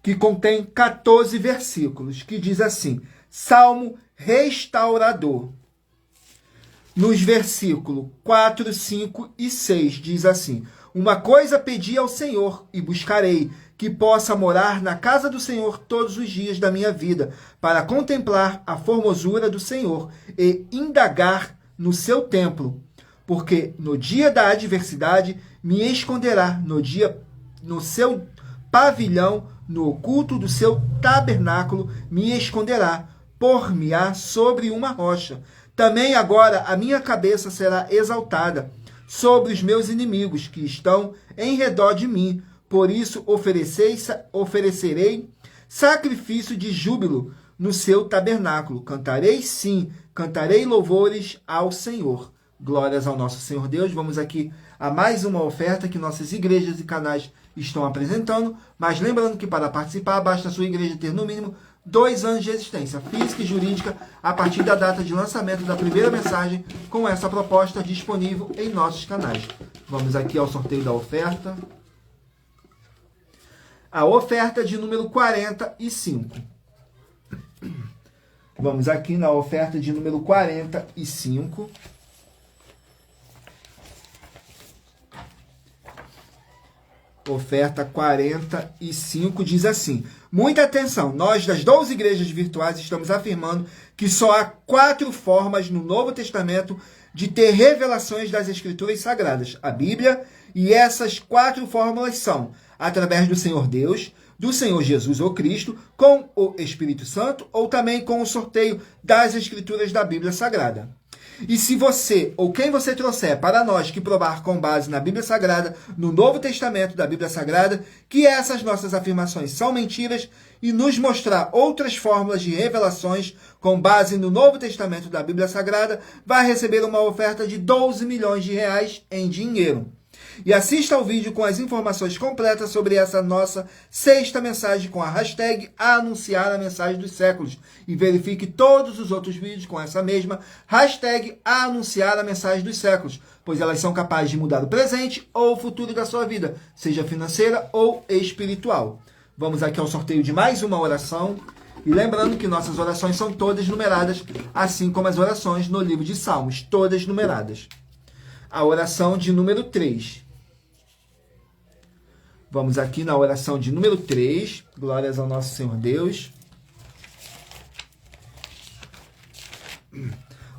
que contém 14 versículos, que diz assim: Salmo restaurador. Nos versículos 4, 5 e 6 diz assim: Uma coisa pedi ao Senhor e buscarei, que possa morar na casa do Senhor todos os dias da minha vida, para contemplar a formosura do Senhor e indagar no seu templo. Porque no dia da adversidade me esconderá, no seu pavilhão, no oculto do seu tabernáculo me esconderá, por-me-á sobre uma rocha. Também agora a minha cabeça será exaltada sobre os meus inimigos que estão em redor de mim. Por isso oferecerei sacrifício de júbilo no seu tabernáculo. Cantarei sim, cantarei louvores ao Senhor. Glórias ao nosso Senhor Deus. Vamos aqui a mais uma oferta que nossas igrejas e canais estão apresentando. Mas lembrando que para participar, basta a sua igreja ter no mínimo 2 anos de existência física e jurídica a partir da data de lançamento da primeira mensagem com essa proposta disponível em nossos canais. Vamos aqui ao sorteio da oferta. A oferta de número 45. Vamos aqui na oferta de número 45. Oferta 45 diz assim: muita atenção, nós das 12 igrejas virtuais estamos afirmando que só há 4 formas no Novo Testamento de ter revelações das Escrituras Sagradas, a Bíblia, e essas 4 fórmulas são através do Senhor Deus, do Senhor Jesus ou Cristo, com o Espírito Santo, ou também com o sorteio das Escrituras da Bíblia Sagrada. E se você, ou quem você trouxer para nós que provar com base na Bíblia Sagrada, no Novo Testamento da Bíblia Sagrada, que essas nossas afirmações são mentiras e nos mostrar outras fórmulas de revelações com base no Novo Testamento da Bíblia Sagrada, vai receber uma oferta de 12 milhões de reais em dinheiro. E assista ao vídeo com as informações completas sobre essa nossa 6ª mensagem com a hashtag Anunciar a Mensagem dos Séculos. E verifique todos os outros vídeos com essa mesma hashtag Anunciar a Mensagem dos Séculos, pois elas são capazes de mudar o presente ou o futuro da sua vida, seja financeira ou espiritual. Vamos aqui ao sorteio de mais uma oração. E lembrando que nossas orações são todas numeradas, assim como as orações no livro de Salmos, todas numeradas. A oração de número 3. Vamos aqui na oração de número 3. Glórias ao nosso Senhor Deus.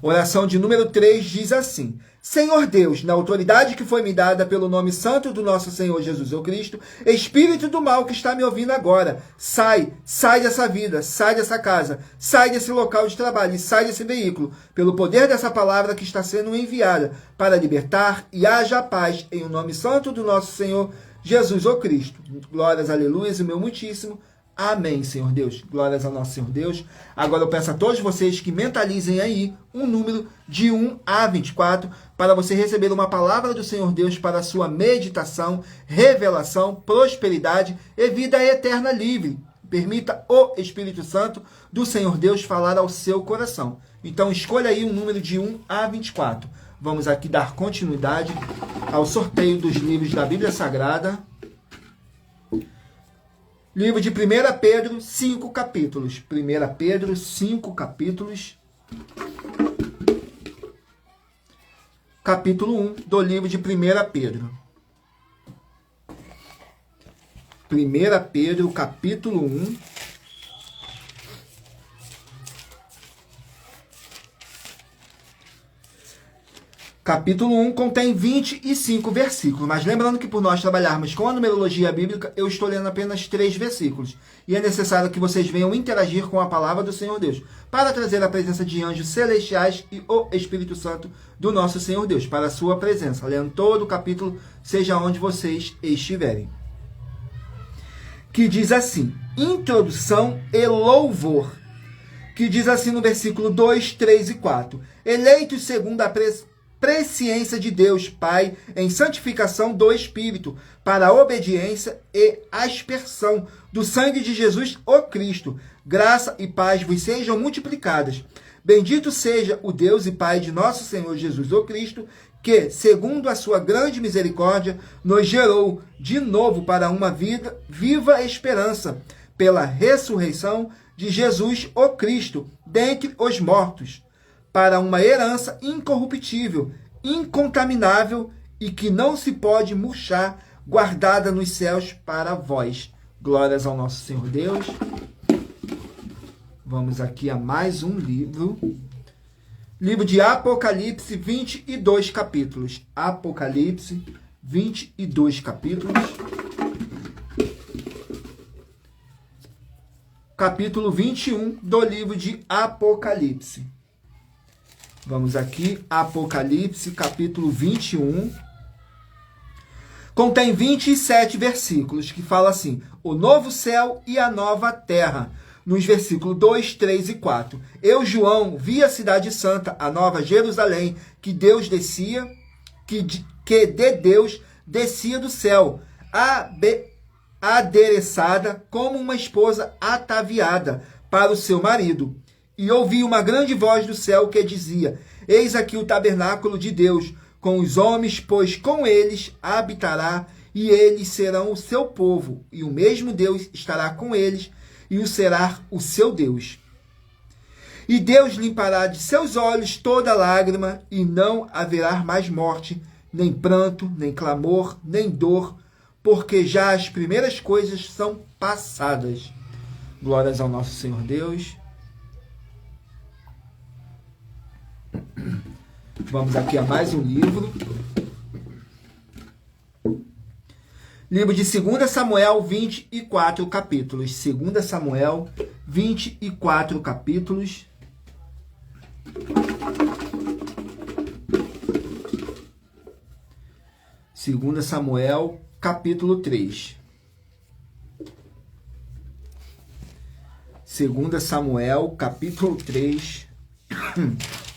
Oração de número 3 diz assim: Senhor Deus, na autoridade que foi me dada pelo nome santo do nosso Senhor Jesus Cristo, espírito do mal que está me ouvindo agora, sai dessa vida, sai dessa casa, sai desse local de trabalho e sai desse veículo, pelo poder dessa palavra que está sendo enviada para libertar, e haja paz em o nome santo do nosso Senhor Jesus Cristo. Glórias, aleluias, o meu muitíssimo. Amém, Senhor Deus. Glórias ao nosso Senhor Deus. Agora eu peço a todos vocês que mentalizem aí um número de 1 a 24 para você receber uma palavra do Senhor Deus para a sua meditação, revelação, prosperidade e vida eterna livre. Permita o Espírito Santo do Senhor Deus falar ao seu coração. Então escolha aí um número de 1 a 24. Vamos aqui dar continuidade ao sorteio dos livros da Bíblia Sagrada. Livro de 1 Pedro, 5 capítulos. 1 Pedro, 5 capítulos. Capítulo 1 do livro de 1 Pedro. 1 Pedro, capítulo 1. Capítulo 1 contém 25 versículos, mas lembrando que por nós trabalharmos com a numerologia bíblica, eu estou lendo apenas 3 versículos. E é necessário que vocês venham interagir com a palavra do Senhor Deus, para trazer a presença de anjos celestiais e o Espírito Santo do nosso Senhor Deus, para a sua presença, lendo todo o capítulo, seja onde vocês estiverem. Que diz assim, introdução e louvor, que diz assim no versículo 2, 3 e 4. Eleitos segundo a presciência de Deus Pai em santificação do Espírito, para a obediência e aspersão do sangue de Jesus, o Cristo. Graça e paz vos sejam multiplicadas. Bendito seja o Deus e Pai de nosso Senhor Jesus, o Cristo, que, segundo a sua grande misericórdia, nos gerou de novo para uma viva esperança, pela ressurreição de Jesus, o Cristo, dentre os mortos, para uma herança incorruptível, incontaminável e que não se pode murchar, guardada nos céus para vós. Glórias ao nosso Senhor Deus. Vamos aqui a mais um livro. Livro de Apocalipse, 22 capítulos. Apocalipse, 22 capítulos. Capítulo 21 do livro de Apocalipse. Vamos aqui, Apocalipse, capítulo 21. Contém 27 versículos, que fala assim: o novo céu e a nova terra. Nos versículos 2, 3 e 4. Eu, João, vi a cidade santa, a nova Jerusalém, que Deus descia, que de Deus descia do céu, adereçada como uma esposa ataviada para o seu marido. E ouvi uma grande voz do céu que dizia: eis aqui o tabernáculo de Deus com os homens, pois com eles habitará, e eles serão o seu povo, e o mesmo Deus estará com eles, e o será o seu Deus. E Deus limpará de seus olhos toda lágrima, e não haverá mais morte, nem pranto, nem clamor, nem dor, porque já as primeiras coisas são passadas. Glórias ao nosso Senhor Deus. Vamos aqui a mais um livro. Livro de 2 Samuel, 24 capítulos. 2 Samuel, 24 capítulos. Segunda Samuel, capítulo 3. 2 Samuel, capítulo 3.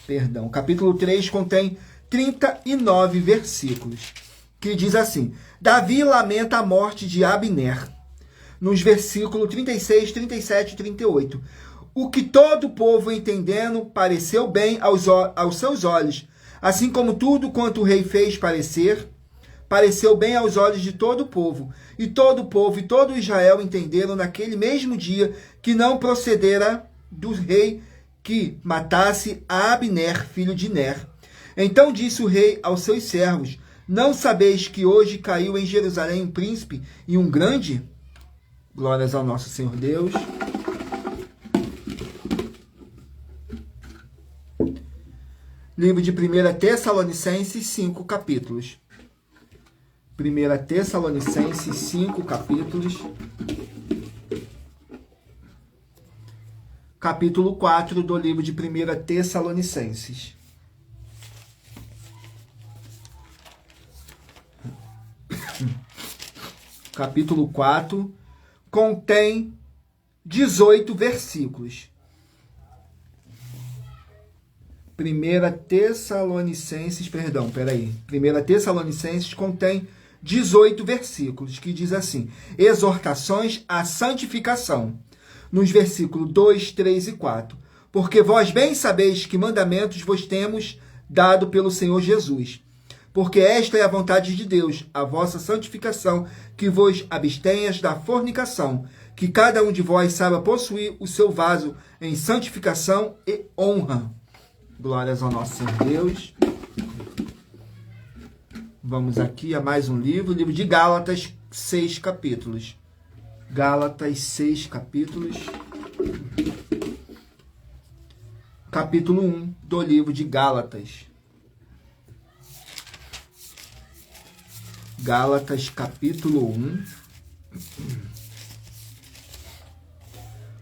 Perdão, capítulo 3 contém 39 versículos, que diz assim: Davi lamenta a morte de Abner. Nos versículos 36, 37 e 38. O que todo o povo entendendo pareceu bem aos seus olhos, assim como tudo quanto o rei fez pareceu bem aos olhos de todo o povo. E todo o povo e todo Israel entenderam naquele mesmo dia que não procedera do rei que matasse a Abner, filho de Ner. Então disse o rei aos seus servos: não sabeis que hoje caiu em Jerusalém um príncipe e um grande? Glórias ao nosso Senhor Deus. Livro de 1 Tessalonicenses, 5 capítulos. 1 Tessalonicenses, 5 capítulos. Capítulo 4 do livro de 1 Tessalonicenses. Capítulo 4 contém 18 versículos. 1 Tessalonicenses contém 18 versículos, que diz assim: exortações à santificação. Nos versículos 2, 3 e 4. Porque vós bem sabeis que mandamentos vos temos dado pelo Senhor Jesus. Porque esta é a vontade de Deus, a vossa santificação, que vos abstenhas da fornicação, que cada um de vós saiba possuir o seu vaso em santificação e honra. Glórias ao nosso Senhor Deus. Vamos aqui a mais um livro, livro de Gálatas, 6 capítulos. Gálatas, 6 capítulos. Capítulo 1 do livro de Gálatas. Gálatas, capítulo 1.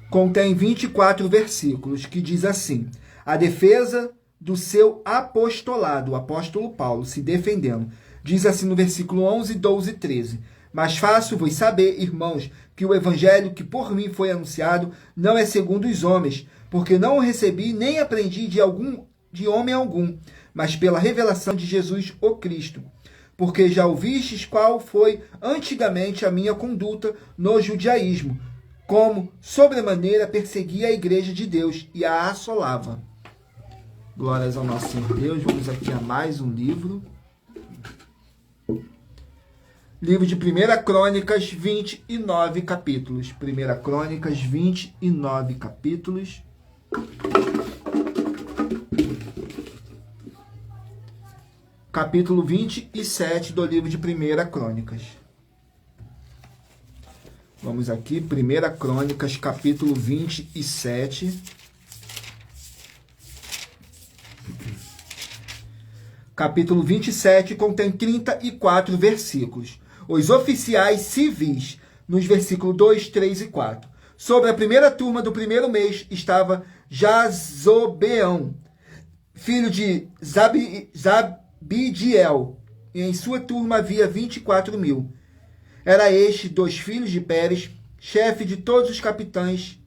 Contém 24 versículos, que diz assim: a defesa do seu apostolado, o apóstolo Paulo se defendendo. Diz assim no versículo 11, 12 e 13. Mas faço-vos saber, irmãos, que o evangelho que por mim foi anunciado não é segundo os homens, porque não o recebi nem aprendi de homem algum, mas pela revelação de Jesus o Cristo. Porque já ouvistes qual foi antigamente a minha conduta no judaísmo, como sobremaneira perseguia a igreja de Deus e a assolava. Glórias ao nosso Senhor Deus. Vamos aqui a mais um livro. Livro de 1 Crônicas, 29 capítulos. 1 Crônicas, 29 capítulos. Capítulo 27 do livro de 1 Crônicas. Vamos aqui, 1 Crônicas, capítulo 27. Capítulo 27 contém 34 versículos. Os oficiais civis, nos versículos 2, 3 e 4. Sobre a primeira turma do primeiro mês estava Jazobeão, filho de Zabidiel, e em sua turma havia 24.000. Era este 2 filhos de Pérez, chefe de todos os capitães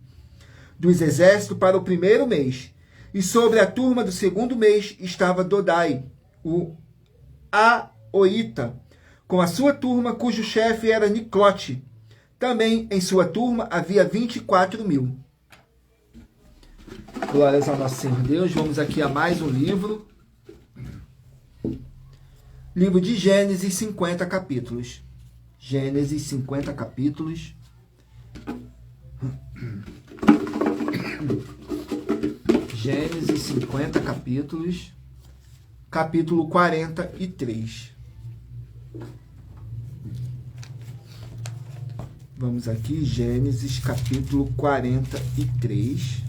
dos exércitos para o primeiro mês. E sobre a turma do segundo mês estava Dodai, o Aoita, com a sua turma, cujo chefe era Niclote. Também em sua turma havia 24.000. Glórias ao nosso Senhor Deus. Vamos aqui a mais um livro. Livro de Gênesis, 50 capítulos. Gênesis, 50 capítulos. Gênesis, 50 capítulos. Capítulo 43. Vamos aqui, Gênesis, capítulo 43.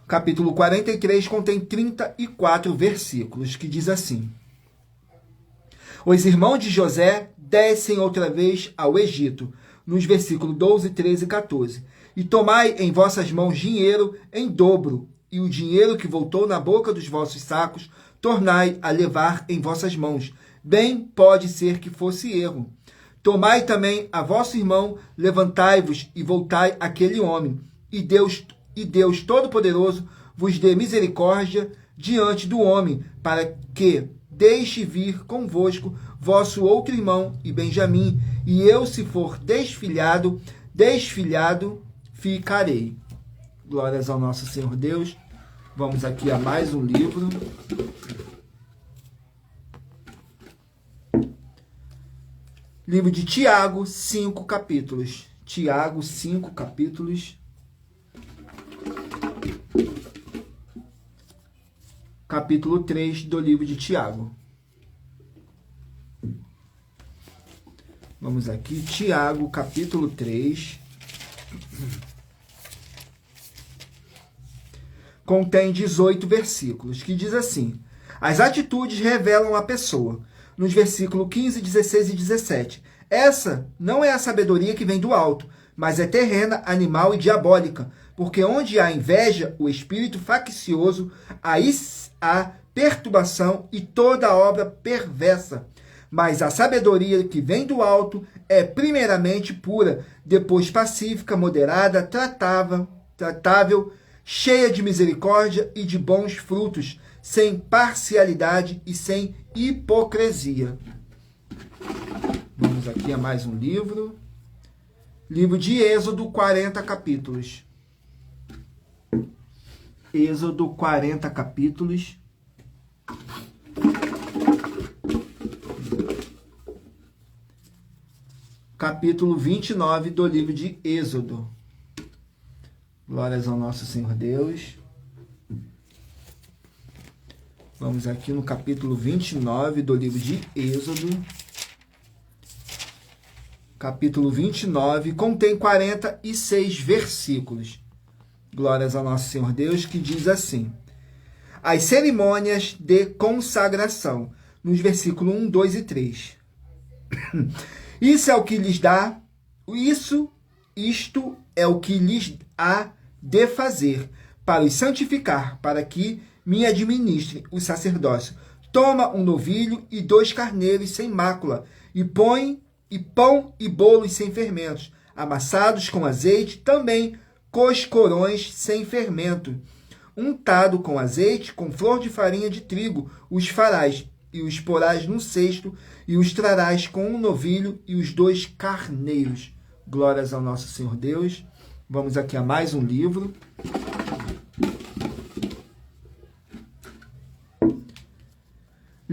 Capítulo 43 contém 34 versículos, que diz assim: Os irmãos de José descem outra vez ao Egito, nos versículos 12, 13 e 14. E tomai em vossas mãos dinheiro em dobro, e o dinheiro que voltou na boca dos vossos sacos, tornai a levar em vossas mãos. Bem pode ser que fosse erro. Tomai também a vosso irmão, levantai-vos e voltai àquele homem, e Deus Todo-Poderoso vos dê misericórdia diante do homem, para que deixe vir convosco vosso outro irmão e Benjamim, e eu, se for desfilhado, ficarei. Glórias ao nosso Senhor Deus. Vamos aqui a mais um livro. Livro de Tiago, 5 capítulos. Tiago, 5 capítulos. Capítulo 3 do livro de Tiago. Vamos aqui, Tiago, capítulo 3. Contém 18 versículos, que diz assim: As atitudes revelam a pessoa. Nos versículos 15, 16 e 17. Essa não é a sabedoria que vem do alto, mas é terrena, animal e diabólica. Porque onde há inveja, o espírito faccioso, aí há perturbação e toda obra perversa. Mas a sabedoria que vem do alto é primeiramente pura, depois pacífica, moderada, tratável, cheia de misericórdia e de bons frutos, sem parcialidade e sem hipocrisia. Vamos aqui a mais um livro. Livro de Êxodo, 40 capítulos. Êxodo, 40 capítulos. Capítulo 29 do livro de Êxodo. Glórias ao nosso Senhor Deus. Vamos aqui no capítulo 29 do livro de Êxodo. Capítulo 29 contém 46 versículos. Glórias ao nosso Senhor Deus, que diz assim: As cerimônias de consagração, nos versículos 1, 2 e 3. Isto é o que lhes há de fazer, para os santificar, para que me administrem o sacerdócio. Toma um novilho e 2 carneiros sem mácula, e põe pão e bolos sem fermentos, amassados com azeite, também coscorões sem fermento, untado com azeite, com flor de farinha de trigo, os farás, e os porás num cesto, e os trarás com um novilho e os 2 carneiros. Glórias ao nosso Senhor Deus. Vamos aqui a mais um livro.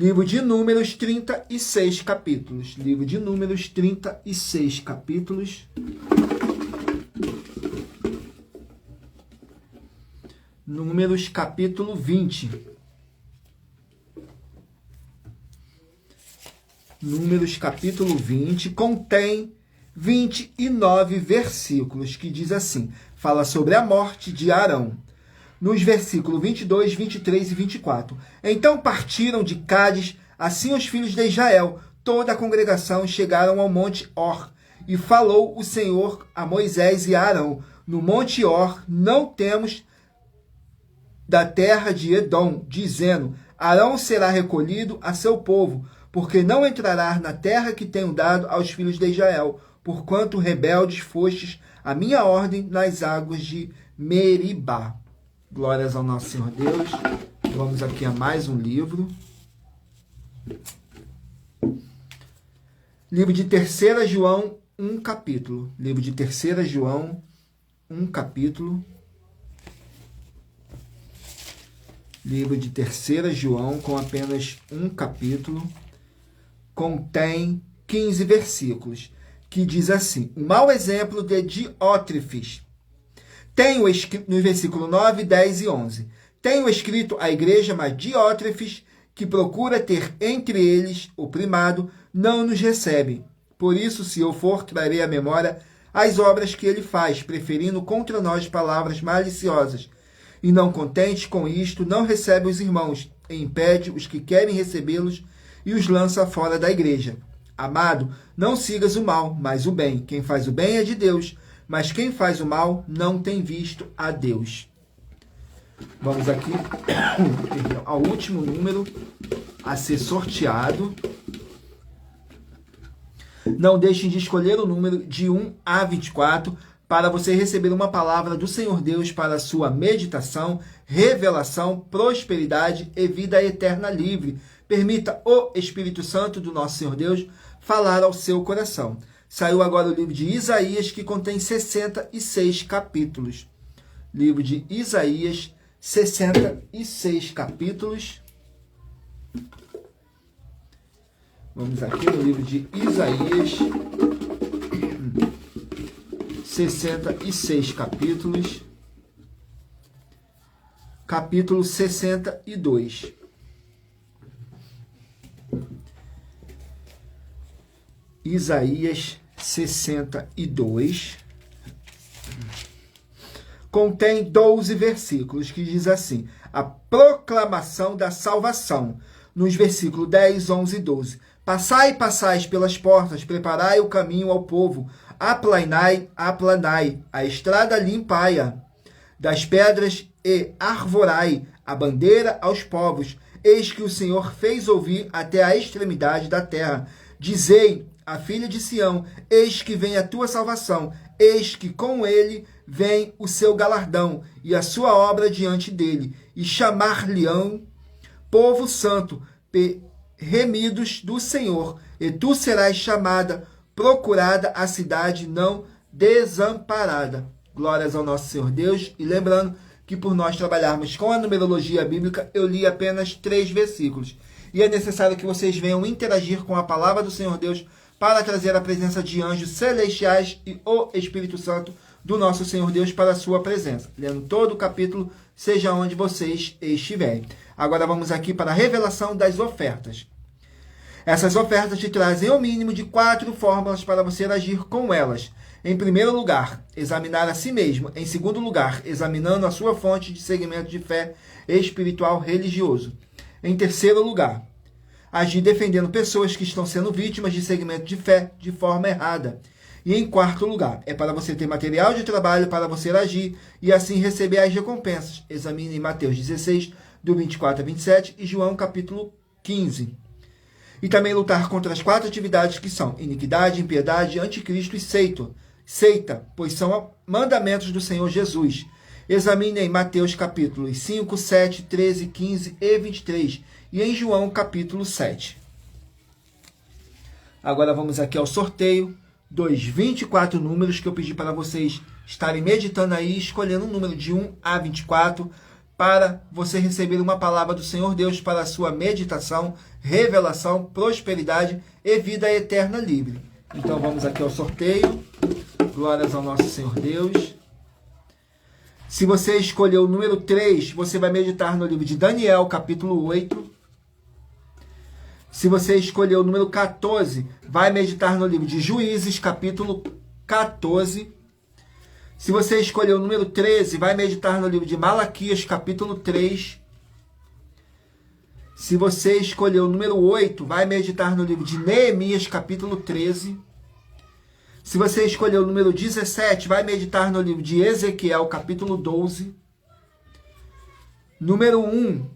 Livro de Números, 36 capítulos. Livro de Números, 36 capítulos. Números, capítulo 20. Números, capítulo 20, contém 29 versículos, que diz assim, fala sobre a morte de Arão. Nos versículos 22, 23 e 24. Então partiram de Cádiz, assim os filhos de Israel, toda a congregação, chegaram ao monte Or, e falou o Senhor a Moisés e a Arão, no monte Or não temos da terra de Edom, dizendo, Arão será recolhido a seu povo, porque não entrará na terra que tenho dado aos filhos de Israel, porquanto rebeldes fostes a minha ordem nas águas de Meribá. Glórias ao nosso Senhor Deus. Vamos aqui a mais um livro. Livro de 3 João, 1 capítulo. Livro de 3 João, 1 capítulo. Livro de 3 João, com apenas um capítulo, contém 15 versículos, que diz assim, um mau exemplo de Diótrefes. Tenho escrito, no versículo 9, 10 e 11, tenho escrito à igreja, mas Diótrefes, que procura ter entre eles o primado, não nos recebe. Por isso, se eu for, trarei à memória as obras que ele faz, preferindo contra nós palavras maliciosas. E não contente com isto, não recebe os irmãos, e impede os que querem recebê-los e os lança fora da igreja. Amado, não sigas o mal, mas o bem. Quem faz o bem é de Deus, mas quem faz o mal não tem visto a Deus. Vamos aqui ao último número a ser sorteado. Não deixem de escolher o número de 1 a 24 para você receber uma palavra do Senhor Deus para a sua meditação, revelação, prosperidade e vida eterna livre. Permita o Espírito Santo do nosso Senhor Deus falar ao seu coração. Saiu agora o livro de Isaías, que contém 66 capítulos. Livro de Isaías, 66 capítulos. Vamos aqui no livro de Isaías, 66 capítulos. Capítulo 62. Isaías 62 contém 12 versículos, que diz assim, a proclamação da salvação, nos versículos 10, 11 e 12. Passai, passais pelas portas, preparai o caminho ao povo, aplanai, aplanai, a estrada limpai-a, das pedras e arvorai a bandeira aos povos, eis que o Senhor fez ouvir até a extremidade da terra. Dizei a filha de Sião, eis que vem a tua salvação, eis que com ele vem o seu galardão e a sua obra diante dele, e chamar-lhe-ão povo santo, remidos do Senhor, e tu serás chamada, procurada a cidade não desamparada. Glórias ao nosso Senhor Deus, e lembrando que por nós trabalharmos com a numerologia bíblica, eu li apenas 3 versículos, e é necessário que vocês venham interagir com a palavra do Senhor Deus para trazer a presença de anjos celestiais e o Espírito Santo do nosso Senhor Deus para a sua presença. Lendo todo o capítulo, seja onde vocês estiverem. Agora vamos aqui para a revelação das ofertas. Essas ofertas te trazem ao mínimo de 4 fórmulas para você agir com elas. Em primeiro lugar, examinar a si mesmo. Em segundo lugar, examinando a sua fonte de segmento de fé espiritual religioso. Em terceiro lugar, agir defendendo pessoas que estão sendo vítimas de segmento de fé de forma errada. E em quarto lugar, é para você ter material de trabalho para você agir e assim receber as recompensas. Examine Mateus 16, do 24 a 27 e João capítulo 15. E também lutar contra as 4 atividades que são iniquidade, impiedade, anticristo e seita, pois são mandamentos do Senhor Jesus. Examine em Mateus capítulos 5, 7, 13, 15 e 23 e em João capítulo 7. Agora vamos aqui ao sorteio dos 24 números que eu pedi para vocês estarem meditando aí, escolhendo um número de 1 a 24 para você receber uma palavra do Senhor Deus para a sua meditação, revelação, prosperidade e vida eterna livre. Então vamos aqui ao sorteio. Glórias ao nosso Senhor Deus. Se você escolheu o número 3, você vai meditar no livro de Daniel, capítulo 8. Se você escolheu o número 14, vai meditar no livro de Juízes, capítulo 14. Se você escolheu o número 13, vai meditar no livro de Malaquias, capítulo 3. Se você escolheu o número 8, vai meditar no livro de Neemias, capítulo 13. Se você escolheu o número 17, vai meditar no livro de Ezequiel, capítulo 12. Número 1,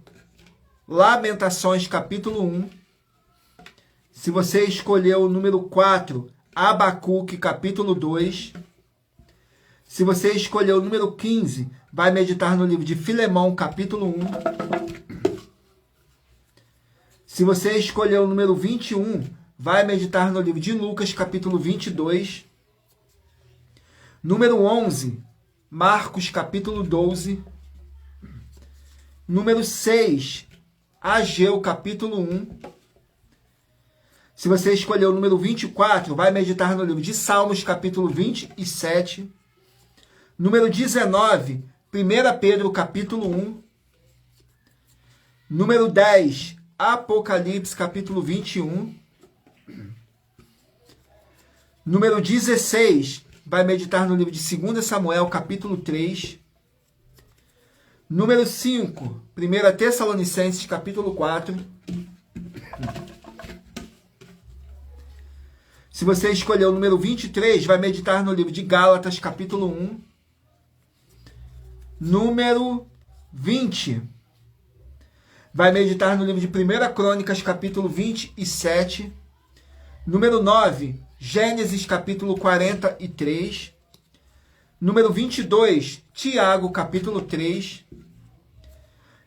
Lamentações, capítulo 1. Se você escolheu o número 4, Abacuque, capítulo 2. Se você escolheu o número 15, vai meditar no livro de Filemão, capítulo 1. Se você escolheu o número 21, vai meditar no livro de Lucas, capítulo 22. Número 11, Marcos, capítulo 12. Número 6, Ageu, capítulo 1. Se você escolheu o número 24, vai meditar no livro de Salmos, capítulo 27. Número 19, 1 Pedro, capítulo 1. Número 10, Apocalipse, capítulo 21. Número 16, vai meditar no livro de 2 Samuel, capítulo 3. Número 5, 1 Tessalonicenses, capítulo 4. Se você escolheu o número 23, vai meditar no livro de Gálatas, capítulo 1. Número 20, vai meditar no livro de 1 Crônicas, capítulo 27. Número 9, Gênesis, capítulo 43. Número 22, Tiago, capítulo 3.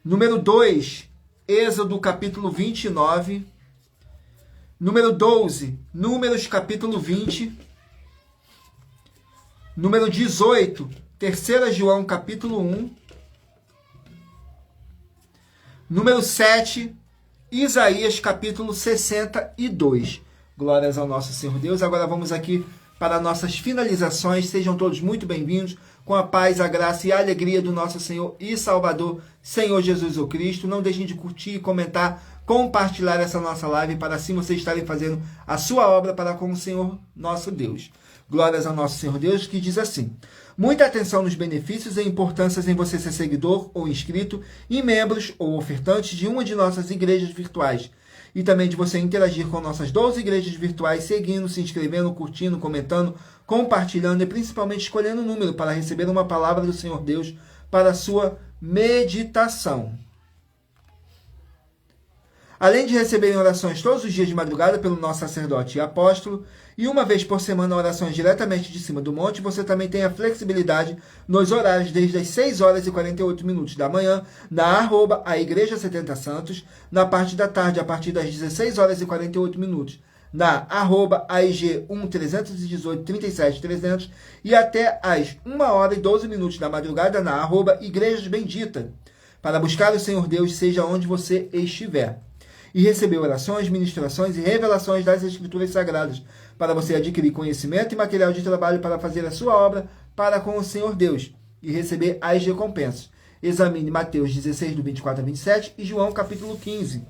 Número 2, Êxodo, capítulo 29. Número 12, Números, capítulo 20. Número 18, 3 João, capítulo 1. Número 7, Isaías, capítulo 62. Glórias ao nosso Senhor Deus. Agora vamos aqui para nossas finalizações. Sejam todos muito bem-vindos, com a paz, a graça e a alegria do nosso Senhor e Salvador, Senhor Jesus o Cristo. Não deixem de curtir, comentar, compartilhar essa nossa live, para assim vocês estarem fazendo a sua obra para com o Senhor nosso Deus. Glórias ao nosso Senhor Deus, que diz assim: muita atenção nos benefícios e importâncias em você ser seguidor ou inscrito e membros ou ofertantes de uma de nossas igrejas virtuais. E também de você interagir com nossas 12 igrejas virtuais, seguindo, se inscrevendo, curtindo, comentando, compartilhando e principalmente escolhendo um número para receber uma palavra do Senhor Deus para a sua meditação. Além de receberem orações todos os dias de madrugada pelo nosso sacerdote e apóstolo, e uma vez por semana orações diretamente de cima do monte, você também tem a flexibilidade nos horários desde as 6 horas e 48 minutos da manhã, na @a Igreja 70 Santos, na parte da tarde a partir das 16 horas e 48 minutos, na @AIG 1318 37 300 e até às 1 hora e 12 minutos da madrugada na @Igrejas Bendita, para buscar o Senhor Deus seja onde você estiver. E receber orações, ministrações e revelações das Escrituras Sagradas, para você adquirir conhecimento e material de trabalho para fazer a sua obra para com o Senhor Deus e receber as recompensas. Examine Mateus 16, do 24 a 27 e João capítulo 15.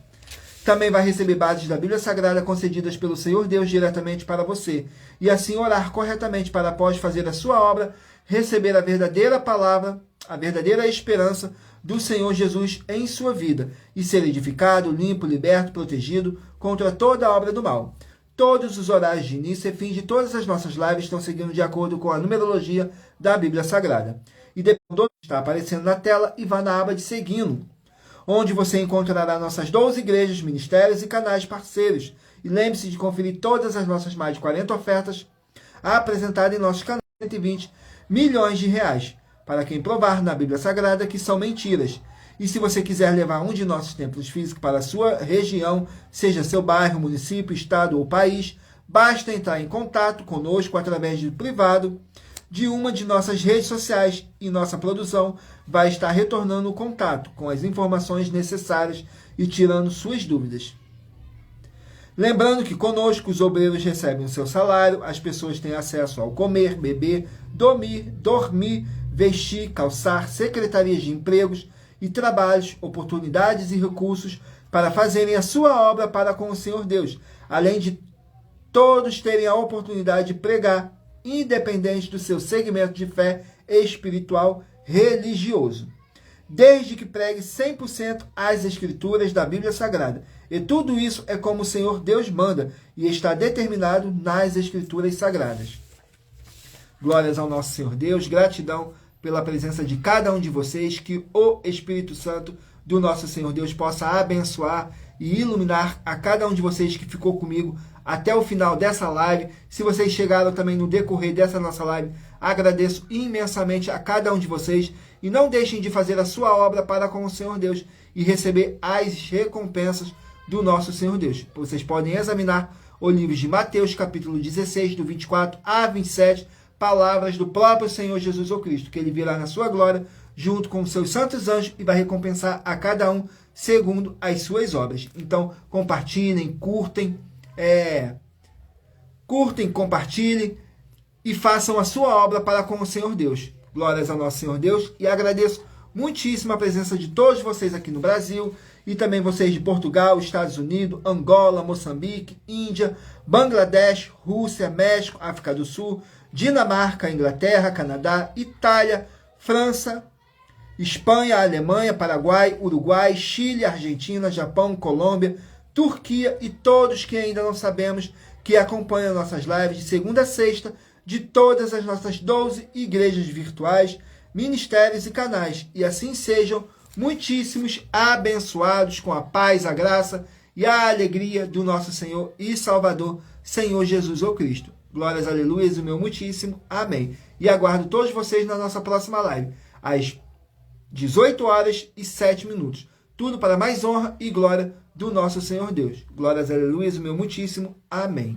Também vai receber bases da Bíblia Sagrada concedidas pelo Senhor Deus diretamente para você, e assim orar corretamente para, após fazer a sua obra, receber a verdadeira palavra, a verdadeira esperança do Senhor Jesus em sua vida, e ser edificado, limpo, liberto, protegido contra toda a obra do mal. Todos os horários de início e fim de todas as nossas lives estão seguindo de acordo com a numerologia da Bíblia Sagrada. E depois está aparecendo na tela e vá na aba de seguindo, onde você encontrará nossas 12 igrejas, ministérios e canais parceiros. E lembre-se de conferir todas as nossas mais de 40 ofertas apresentadas em nossos canais de 120 milhões de reais, para quem provar na Bíblia Sagrada que são mentiras. E se você quiser levar um de nossos templos físicos para a sua região, seja seu bairro, município, estado ou país, basta entrar em contato conosco através de privado de uma de nossas redes sociais e nossa produção vai estar retornando o contato com as informações necessárias e tirando suas dúvidas. Lembrando que conosco os obreiros recebem o seu salário, as pessoas têm acesso ao comer, beber, dormir, vestir, calçar, secretarias de empregos e trabalhos, oportunidades e recursos para fazerem a sua obra para com o Senhor Deus, além de todos terem a oportunidade de pregar, independente do seu segmento de fé espiritual religioso, desde que pregue 100% as escrituras da Bíblia Sagrada. E tudo isso é como o Senhor Deus manda e está determinado nas escrituras sagradas. Glórias ao nosso Senhor Deus, gratidão pela presença de cada um de vocês, que o Espírito Santo do nosso Senhor Deus possa abençoar e iluminar a cada um de vocês que ficou comigo até o final dessa live. Se vocês chegaram também no decorrer dessa nossa live, agradeço imensamente a cada um de vocês e não deixem de fazer a sua obra para com o Senhor Deus e receber as recompensas do nosso Senhor Deus. Vocês podem examinar o livro de Mateus, capítulo 16, do 24 a 27, palavras do próprio Senhor Jesus o Cristo, que ele virá na sua glória, junto com os seus santos anjos, e vai recompensar a cada um segundo as suas obras. Então, compartilhem, curtem, compartilhem e façam a sua obra para com o Senhor Deus. Glórias ao nosso Senhor Deus, e agradeço muitíssimo a presença de todos vocês aqui no Brasil, e também vocês de Portugal, Estados Unidos, Angola, Moçambique, Índia, Bangladesh, Rússia, México, África do Sul, Dinamarca, Inglaterra, Canadá, Itália, França, Espanha, Alemanha, Paraguai, Uruguai, Chile, Argentina, Japão, Colômbia, Turquia e todos que ainda não sabemos que acompanham nossas lives de segunda a sexta de todas as nossas 12 igrejas virtuais, ministérios e canais. E assim sejam muitíssimos abençoados com a paz, a graça e a alegria do nosso Senhor e Salvador, Senhor Jesus o Cristo. Glórias, aleluias, o meu muitíssimo amém. E aguardo todos vocês na nossa próxima live, às 18h07. Tudo para mais honra e glória do nosso Senhor Deus. Glórias, aleluias, o meu muitíssimo amém.